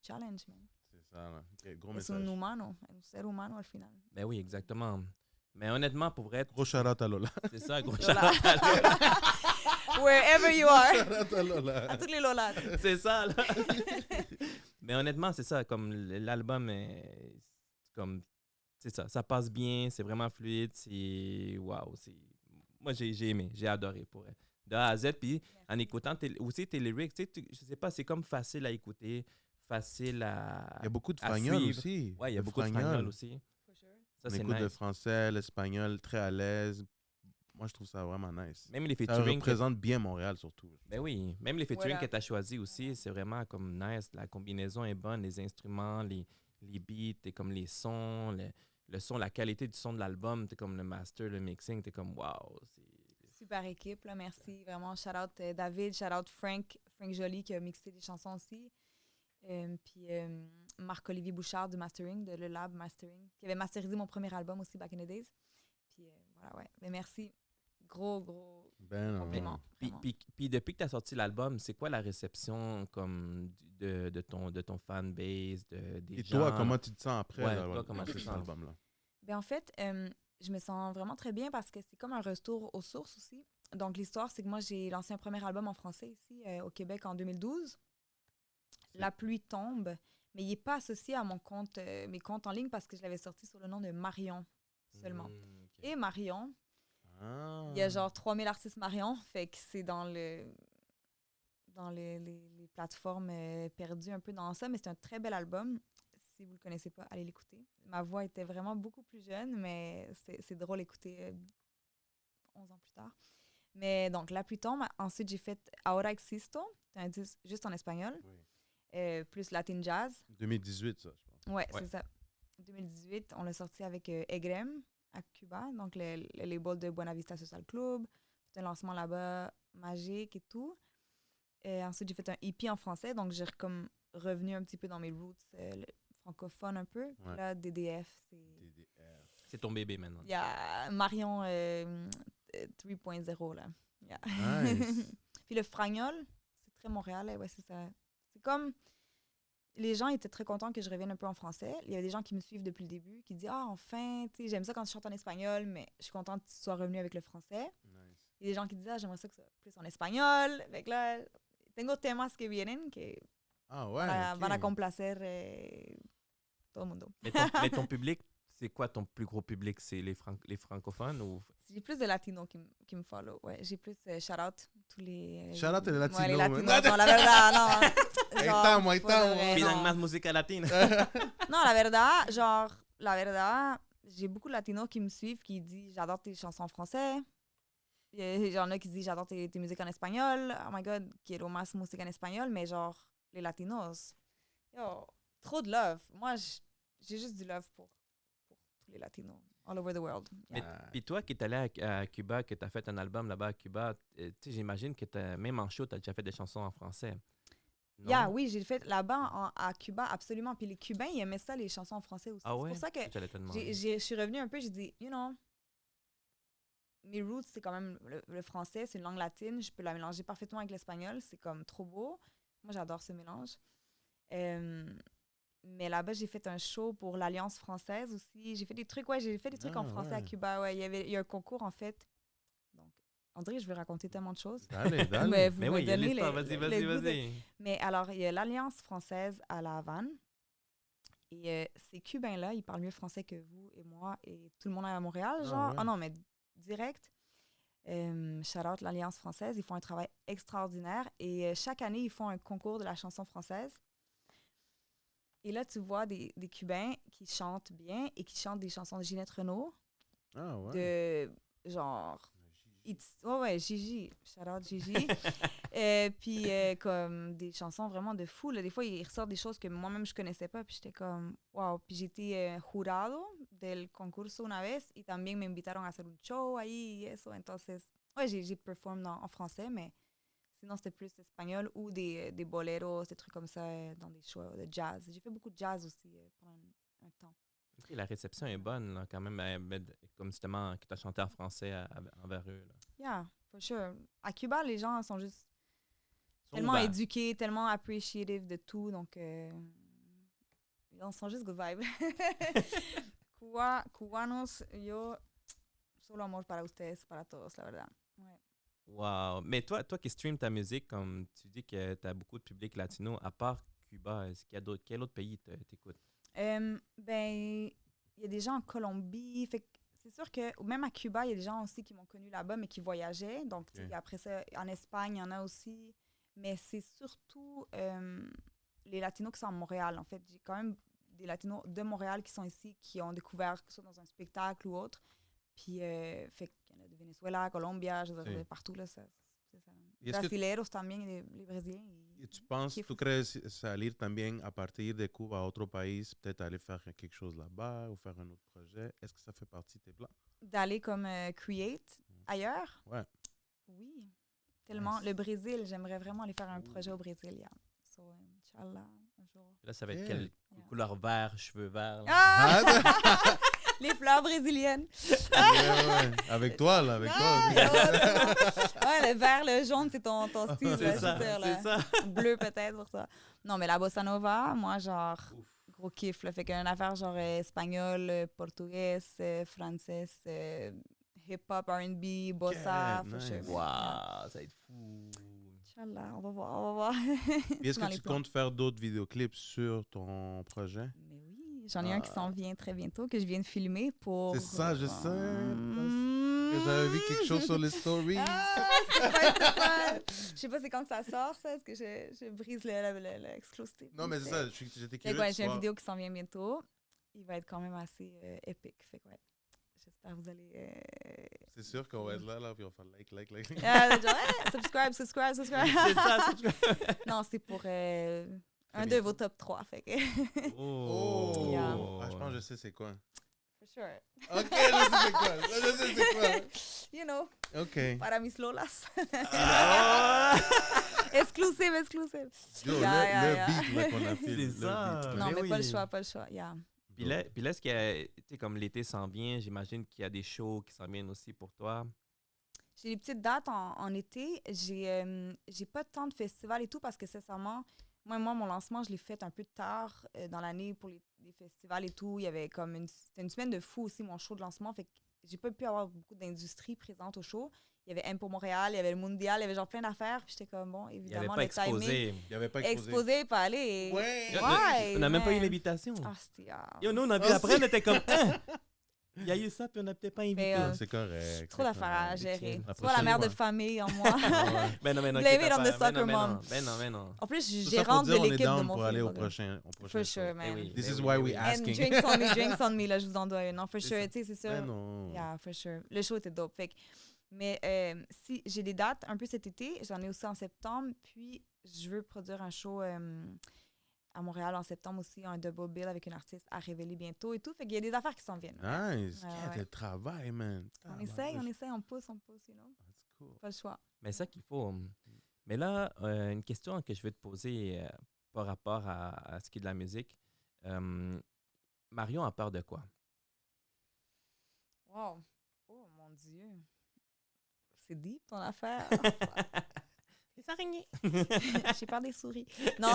challenges, man. C'est ça, là. Ok, gros Es un message. humano, un ser humano al final. Ben oui, exactement. Mais honnêtement, pour vrai, Gros shout-out à Lola. c'est ça, gros Lola. shout-out à Lola. Wherever you are. Shout-out à Lola. À toutes les Lolas. C'est ça, là. Mais honnêtement, c'est ça. Comme l'album est. Comme. C'est ça. Ça passe bien. C'est vraiment fluide. C'est. Waouh. Moi, j'ai aimé. J'ai adoré pour elle. De A à Z. Puis en écoutant aussi tes lyrics, tu sais, je sais pas, c'est comme facile à écouter. Facile à. Il y a beaucoup de à fragnols suivre. aussi. Ouais, il y a beaucoup de fragnols aussi. Ça, On c'est écoute le nice. français, l'espagnol, très à l'aise. Moi, je trouve ça vraiment nice. Même les Ça featuring. représente bien Montréal, surtout. Ben oui, même les featuring Voilà. que tu as choisis aussi, c'est vraiment comme nice. La combinaison est bonne, les instruments, les beats, et comme les sons, le son, la qualité du son de l'album, t'es comme le master, le mixing, t'es comme wow. Super équipe, là, merci. Vraiment, shout-out David, shout-out Frank Joly qui a mixé des chansons aussi. Puis Marc-Olivier Bouchard du Mastering, de Le Lab Mastering, qui avait masterisé mon premier album aussi, Back in the Days. Puis voilà, ouais. Mais merci. Gros Ben non. compliment. vraiment. Puis depuis que tu as sorti l'album, c'est quoi la réception comme de ton fanbase, des Et gens? toi, comment tu te sens après Ouais, là, toi, comment tu te cet sens? album-là? Ben, en fait, je me sens vraiment très bien parce que c'est comme un retour aux sources aussi. Donc, l'histoire, c'est que moi, j'ai lancé un premier album en français ici, au Québec, en 2012. La pluie tombe, mais il n'est pas associé à mon compte, mes comptes en ligne parce que je l'avais sorti sur le nom de Marion seulement. Mm, ok. Et Marion, Ah. il y a genre 3000 artistes Marion, fait que c'est dans les plateformes perdues un peu dans ça, mais c'est un très bel album. Si vous ne le connaissez pas, allez l'écouter. Ma voix était vraiment beaucoup plus jeune, mais c'est drôle d'écouter 11 ans plus tard. Mais donc, La pluie tombe. Ensuite, j'ai fait Ahora Existo. C'est un disque juste en espagnol. Oui. Plus Latin Jazz. 2018, ça, je pense. Ouais, Ouais. c'est ça. 2018, on l'a sorti avec Egrem à Cuba, donc le label de Buena Vista Social Club. Fait un lancement là-bas magique et tout. Et ensuite, j'ai fait un EP en français, donc j'ai comme revenu un petit peu dans mes roots francophones un peu. Puis Ouais. là, DDF, c'est... TDR. C'est ton bébé maintenant. Il y a Marion 3.0, là. Yeah. Nice. Puis le fragnol, c'est très montréalais, ouais, c'est ça. C'est comme... Les gens étaient très contents que je revienne un peu en français. Il y avait des gens qui me suivent depuis le début, qui disent « Ah, enfin, tu sais, j'aime ça quand tu chantes en espagnol, mais je suis contente que tu sois revenu avec le français. » Nice. Il y a des gens qui disent « Ah, j'aimerais ça que ça soit plus en espagnol. » Fait que là, tengo temas que vienen que Ah ouais, van a ok. complacer todo el mundo. Mais ton public, c'est quoi ton plus gros public? C'est les francophones ou... J'ai plus de latinos qui me follow. Ouais, j'ai plus shout-out tous les... Shout out les latinos. Ouais, les latinos. man. Non, la verdad, non. Ahí Genre, estamos, ahí pour de estamos. vrai, Pidan non. más música latina. Non, la verdad, j'ai beaucoup de latinos qui me suivent qui disent j'adore tes chansons en français. Il y en a qui disent j'adore tes musiques en espagnol. Oh my god, quiero más música en espagnol. Mais genre, les latinos, yo, trop de love. Moi, j'ai juste du love pour tous les latinos all over the world. Mais Yeah. puis toi qui es allé à Cuba, que tu as fait un album là-bas à Cuba, tu sais, j'imagine que même en show, tu as déjà fait des chansons en français. Non? Yeah, oui, j'ai fait là-bas à Cuba, absolument. Puis les Cubains, ils aimaient ça, les chansons en français aussi. Ah ouais? C'est pour ça que J'allais te demander. je suis revenue un peu, j'ai dit, you know, mes roots, c'est quand même le français, c'est une langue latine, je peux la mélanger parfaitement avec l'espagnol, c'est comme trop beau. Moi, j'adore ce mélange. Mais là-bas, j'ai fait un show pour l'Alliance française aussi. J'ai fait des trucs, en français à ouais. Cuba. Ouais, il y a un concours, en fait. Donc, on dirait que je vais raconter tellement de choses. Dale, dale. Mais vous Mais me oui, il y a donnez l'histoire. les- Vas-y, le vas-y, goût de- vas-y. Mais alors, il y a l'Alliance française à La Havane. Et ces Cubains-là, ils parlent mieux français que vous et moi et tout le monde à Montréal, Ah genre. ouais. Ah non, mais direct. Shout out l'Alliance française. Ils font un travail extraordinaire. Et chaque année, ils font un concours de la chanson française. Et là, tu vois des Cubains qui chantent bien et qui chantent des chansons de Ginette Renault. Ah ouais. De genre... ouais, Gigi. Shout out Gigi. Puis comme des chansons vraiment de fou. Là. Des fois, ils ressortent des choses que moi-même je connaissais pas. Puis j'étais comme, wow. Puis j'étais jurado del concurso una vez. Y también me invitaron a hacer un show ahí y eso. Entonces, ouais, j'ai performé en français, mais sinon c'était plus espagnol ou des boleros, des trucs comme ça dans des shows de jazz. J'ai fait beaucoup de jazz aussi pendant un temps. Ok, la réception est bonne, là, quand même, comme justement que tu as chanté en français envers eux. Là. Yeah, for sure. À Cuba, les gens sont juste Sont tellement ouverts. éduqués, tellement appreciative de tout, donc ils sont juste good vibes. Cubanos, yo solo amor para ustedes, para todos, la verdad. Ouais. Wow. Mais toi qui stream ta musique, comme tu dis que tu as beaucoup de public latino, à part Cuba, est-ce qu'il y a d'autres, quel autre pays t'écoute? Ben, il y a des gens en Colombie, fait que c'est sûr que même à Cuba, il y a des gens aussi qui m'ont connu là-bas, mais qui voyageaient. Donc, tu sais, Ok. après ça, en Espagne, il y en a aussi. Mais c'est surtout les Latinos qui sont à Montréal. En fait, j'ai quand même des Latinos de Montréal qui sont ici, qui ont découvert, que ce soit dans un spectacle ou autre. Puis, fait qu'il y en a de Venezuela, Colombia, je veux dire, Sí. partout, là, c'est ça. Y es que- Brasileros también, les Brésiliens. ¿Y tu penses, Kiff. tú crees salir también a partir de Cuba a otro país, peut-être aller faire quelque chose là-bas ou faire un autre projet? Est-ce que ça fait partie de tes plans? D'aller comme create ailleurs. Ouais. Oui, tellement. Nice. Le Brésil, j'aimerais vraiment aller faire un projet au Brésil. Yeah. So, Inch'Allah, un jour. Là, ça va être Yeah. quelle couleur vert, cheveux verts? là? Ah! Ah! Les fleurs brésiliennes. Ouais. Avec toi, là, avec Ah, toi. non. Ouais, le vert, le jaune, c'est ton style. C'est là, ça, je veux dire, là. c'est ça. Bleu peut-être pour ça. Non, mais la bossa nova, moi, genre, Ouf. gros kiff. Là. Fait qu'une affaire genre espagnol, portugais, français, hip-hop, R&B, bossa, Okay, for nice. sure. Wow, ça va être fou. Inch'Allah, on va voir, on va voir. Puis est-ce Dans que les tu plans. comptes faire d'autres vidéoclips sur ton projet? Mais oui, j'en ai un qui Ah. s'en vient très bientôt, que je viens de filmer pour... C'est ça, je sais. Mm. Que j'avais vu quelque chose sur les stories. Ah, c'est pas. Je sais pas c'est quand que ça sort, ça. Est-ce que je brise l'exclusivité? Non, mais c'est ça, j'étais Fait curieux que ouais, de j'ai une savoir. vidéo qui s'en vient bientôt. Il va être quand même assez épique. Fait que ouais, j'espère que vous allez... C'est sûr qu'on va être là, puis on va faire like. genre, subscribe. C'est ça, Non, c'est pour un de vos top 3. Fait que... Oh! Yeah. Ah, je pense que je sais c'est quoi. For sure. OK, je sais c'est quoi. You know, OK. para mis lolas. Ah! exclusive. Yo, Yeah, le yeah. beat là, qu'on a fait. C'est le ça. beat, là. Non, Mais mais pas le oui. choix. Yeah. Puis là, est-ce qu'il y a, tu sais, comme l'été s'en vient, j'imagine qu'il y a des shows qui s'en viennent aussi pour toi. J'ai des petites dates en été. J'ai pas tant de festivals et tout parce que, sincèrement, moi, mon lancement, je l'ai fait un peu tard dans l'année pour les festivals et tout. Il y avait comme c'était une semaine de fou aussi, mon show de lancement. Fait que j'ai pas pu avoir beaucoup d'industries présentes au show. Il y avait M pour Montréal, il y avait le Mondial, il y avait genre plein d'affaires. Puis j'étais comme, bon, Il n'y avait évidemment, pas le timing. exposé. Il n'y avait pas exposé. Exposé, pas aller. Ouais. Ouais, On n'a même pas eu man. l'invitation. Ah, c'était... Yo, nous, on a vu Ah, après, on était comme, hein? Il y a eu ça, puis on n'a peut-être pas invité. Mais, C'est correct. trop d'affaires à correct. gérer. La Tu vois la mère de prochaine famille en moi. Ben non, Blame quitte it à on the faire. soccer Ben non, mom. Ben non. En plus, je suis Tout ça pour gérante de dire, on est l'équipe de down mon pour aller au Facebook. prochain For show. sure, man. oui. This Ben is oui, why ben we oui. And asking. drinks on me, là, je vous en dois une. Non, for C'est sure, ça. tu sais, c'est Ben sûr. non. Yeah, for sure. Le show était dope. Fait que, mais si j'ai des dates un peu cet été, j'en ai aussi en septembre, puis je veux produire un show à Montréal en septembre aussi, un double bill avec une artiste à révéler bientôt et tout. Fait qu'il y a des affaires qui s'en viennent. Nice. Ouais, Quel ouais. de travail, man. On essaye, on pousse, you know. That's cool. Pas le choix. Mais c'est ça qu'il faut. Mais là, une question que je vais te poser par rapport à ce qui est de la musique. Marion a peur de quoi? Wow. Oh, mon Dieu. C'est deep, ton affaire. Les araignées. J'ai peur des souris. Non.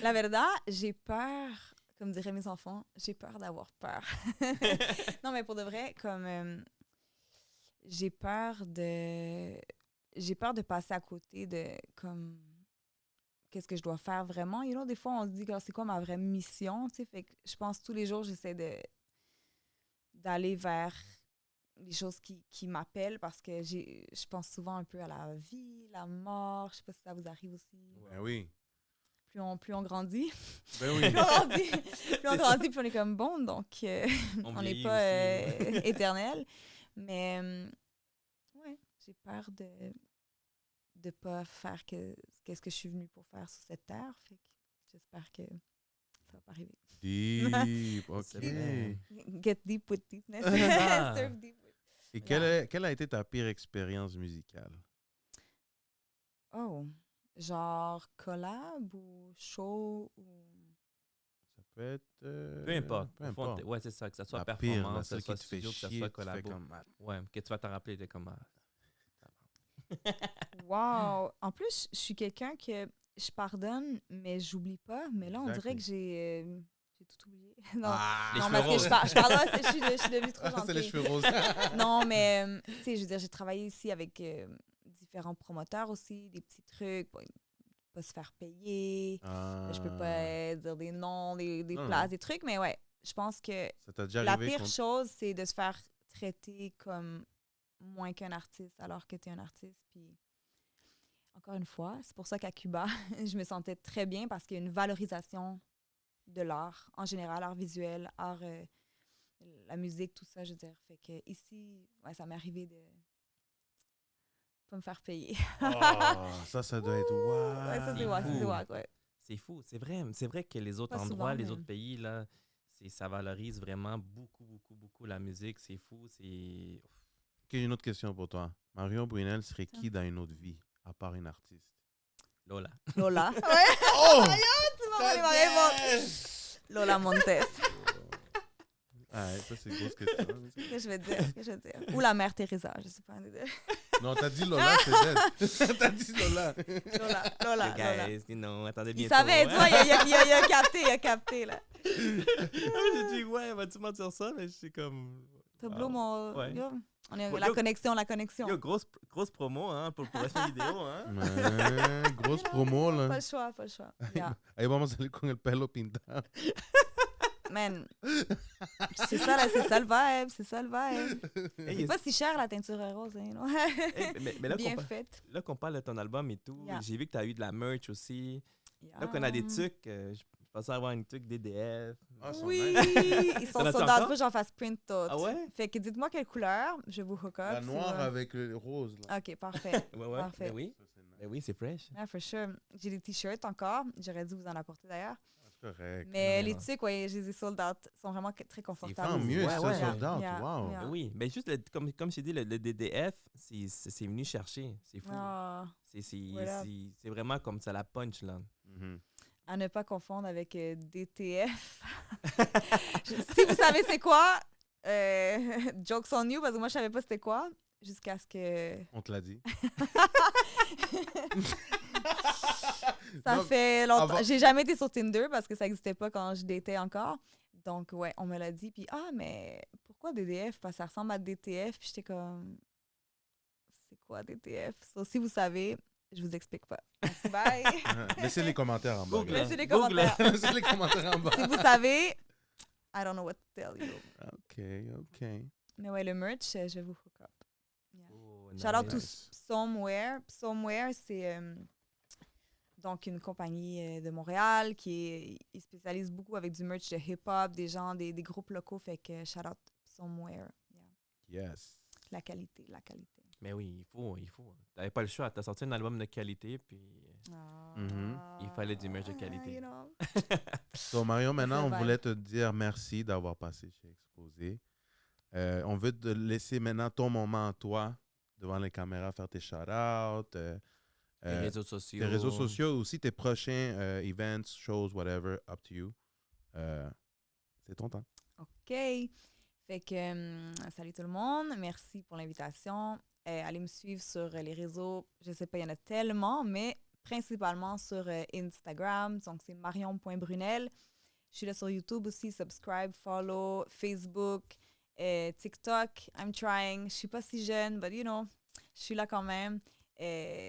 La verdad, j'ai peur, comme diraient mes enfants, j'ai peur d'avoir peur. Non, mais pour de vrai, comme j'ai peur de passer à côté de comme qu'est-ce que je dois faire vraiment. You know, des fois, on se dit que c'est quoi ma vraie mission, tu sais. Fait que je pense tous les jours, j'essaie d'aller vers les choses qui m'appellent parce que je pense souvent un peu à la vie, la mort. Je sais pas si ça vous arrive aussi. Ben oui. Plus on grandit, Ben oui. plus on grandit, puis on est comme bon, donc on n'est vieillit pas aussi. éternel. Mais ouais, j'ai peur de pas faire qu'est-ce que je suis venue pour faire sur cette terre. Fait que j'espère que ça va pas arriver. Deep. OK. C'est bien. Get deep with deepness. Ah. Surf deep with... Et quelle a été ta pire expérience musicale? Oh, genre collab ou show ou... Ça peut être... Peu importe. Peu Au fond, importe. ouais, c'est ça. Que ça soit La pire, là, performance, que celle ça soit qui te fait studio, que ça chier, soit que tu fais collabo. comme... Ouais, que tu vas t'en rappeler, t'es comme... Wow! En plus, je suis quelqu'un que je pardonne, mais j'oublie pas. Mais là, on dirait que j'ai tout oublié. Non, Ah! Les non cheveux parce que roses. je pardonne, je suis devenue trop C'est les gentille. cheveux roses. Non, mais tu sais, je veux dire, j'ai travaillé ici avec différents promoteurs aussi, des petits trucs, bon, pas se faire payer. Ah. Je peux pas dire des noms, des Non, places, non. des trucs, mais ouais, je pense que Ça t'a déjà la arrivé pire qu'on- chose, c'est de se faire traiter comme moins qu'un artiste alors que tu es un artiste. Puis, encore une fois, c'est pour ça qu'à Cuba, je me sentais très bien parce qu'il y a une valorisation de l'art, en général, art visuel, art, la musique, tout ça, je veux dire. Fait que ici, ouais, ça m'est arrivé de pas me faire payer. Oh, ça doit être wow. Ouais, ça, c'est fou. wack, c'est wack, ouais. C'est fou. C'est vrai que les autres Pas endroits, souvent, les mais- autres pays, là, ça valorise vraiment beaucoup la musique. C'est fou. C'est... Ok, j'ai une autre question pour toi. Marion Brunel serait qui dans une autre vie, à part une artiste? Lola. Lola. Ouais, Oh! tu m'as volé ma réponse. Lola Montes. Ah, ça, c'est une grosse question. Qu'est-ce que je vais dire? Ou la mère Teresa, je sais pas. Un des deux. Non, t'as dit Lola, c'est dead. T'as dit Lola. Lola. Les guys, you know, attendez Il bientôt. savait, tu hein. vois, il a capté, là. J'ai dit, ouais, vas-tu m'en dire ça? Mais je suis comme... T'as wow. blow mon... Ouais. Yo, on est Bon, la yo- connexion. Yo, grosse promo hein, pour la prochaine vidéo. Hein? Ouais, grosse promo, Pas là. le choix. Yeah. Ahí vamos a salir con el pelo pintado. Man, c'est ça le vibe, Hey, C'est pas si cher, la teinture rose, hein, non? hey, mais là, Bien qu'on faite. là qu'on parle de ton album et tout, Yeah. j'ai vu que tu as eu de la merch aussi. Yeah. Là qu'on a des trucs, je pensais avoir une truc DDF. Ah, sont Oui, nice. ils sont T'en as-tu soldats. encore? Faut que j'en fasse print tout. Ah ouais? Fait que dites-moi quelle couleur, je vous hook up. La noire avec le rose. Là. Ok, parfait. Ouais. Parfait. Ben oui. Ça, c'est nice. Ben oui, c'est fresh. Yeah, for sure. J'ai des t-shirts encore. J'aurais dû vous en apporter d'ailleurs. C'est correct. Mais Ouais. les tucs, ouais, je les ai sold out. Ils sont vraiment très confortables. Tant mieux, Ouais, ça, ouais. sold out. Yeah, Wow. yeah. Ben oui. Ben juste, comme je t'ai dit, le DDF, c'est venu chercher. C'est fou. Ah, C'est Voilà. vraiment comme ça, la punch, là. Mhm. à ne pas confondre avec DTF. Si vous savez c'est quoi, jokes on you, parce que moi, je savais pas c'était quoi, jusqu'à ce que... On te l'a dit. Ça Non, fait longtemps. avant- J'ai jamais été sur Tinder parce que ça n'existait pas quand je datais encore. Donc, ouais, on me l'a dit. Puis, mais pourquoi DDF? Parce que ça ressemble à DTF. Puis, j'étais comme, c'est quoi DTF? So, si vous savez, je vous explique pas. Merci, bye. Laissez les commentaires en bas. Google. gars. Laissez les Google. commentaires. Laissez les commentaires en bas. Si vous savez, I don't know what to tell you. OK. Mais ouais, le merch, je vais vous hook up. Oh, Shout out to Nice. Somewhere. Somewhere, c'est donc une compagnie de Montréal ils spécialisent beaucoup avec du merch de hip-hop, des gens, des groupes locaux. Fait que shout out Somewhere. Yeah. Yes. La qualité, la qualité. Mais oui, il faut. T'avais pas le choix. T'as sorti un album de qualité, puis... Il fallait du merch de qualité. You know. So, Marion, maintenant, on vibe. voulait te dire merci d'avoir passé chez Exposé. On veut te laisser maintenant ton moment à toi, devant les caméras, faire tes shout-outs, Les réseaux sociaux. tes réseaux sociaux, aussi tes prochains events, shows, whatever, up to you. C'est ton temps. OK. Fait que, salut tout le monde. Merci pour l'invitation. Allez me suivre sur les réseaux. Je sais pas, il y en a tellement, mais principalement sur Instagram. Donc, c'est marion.brunel. Je suis là sur YouTube aussi. Subscribe, follow, Facebook, TikTok. I'm trying. Je suis pas si jeune, but you know, je suis là quand même.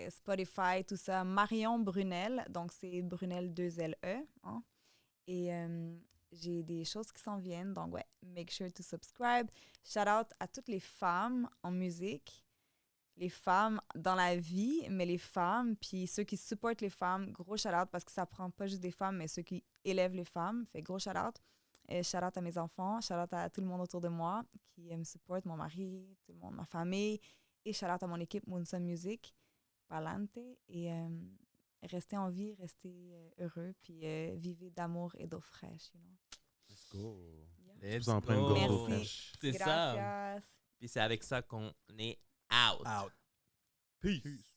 Spotify, tout ça. Marion Brunel. Donc, c'est Brunel 2LE. Hein? Et j'ai des choses qui s'en viennent. Donc, ouais, make sure to subscribe. Shout out à toutes les femmes en musique, les femmes dans la vie, mais les femmes, puis ceux qui supportent les femmes, gros shout out parce que ça prend pas juste des femmes, mais ceux qui élèvent les femmes. Fait gros shout out. Shout out à mes enfants, shout out à tout le monde autour de moi qui me supporte, mon mari, tout le monde, ma famille. Et shout out à mon équipe Moonsun Music, Palante. Et restez en vie, restez heureux, puis vivez d'amour et d'eau fraîche, you know. Let's go. Let's Vous en prenez une go. gorge d'eau Merci. fraîche. C'est ça. Gracias. Puis c'est avec ça qu'on est out. Peace.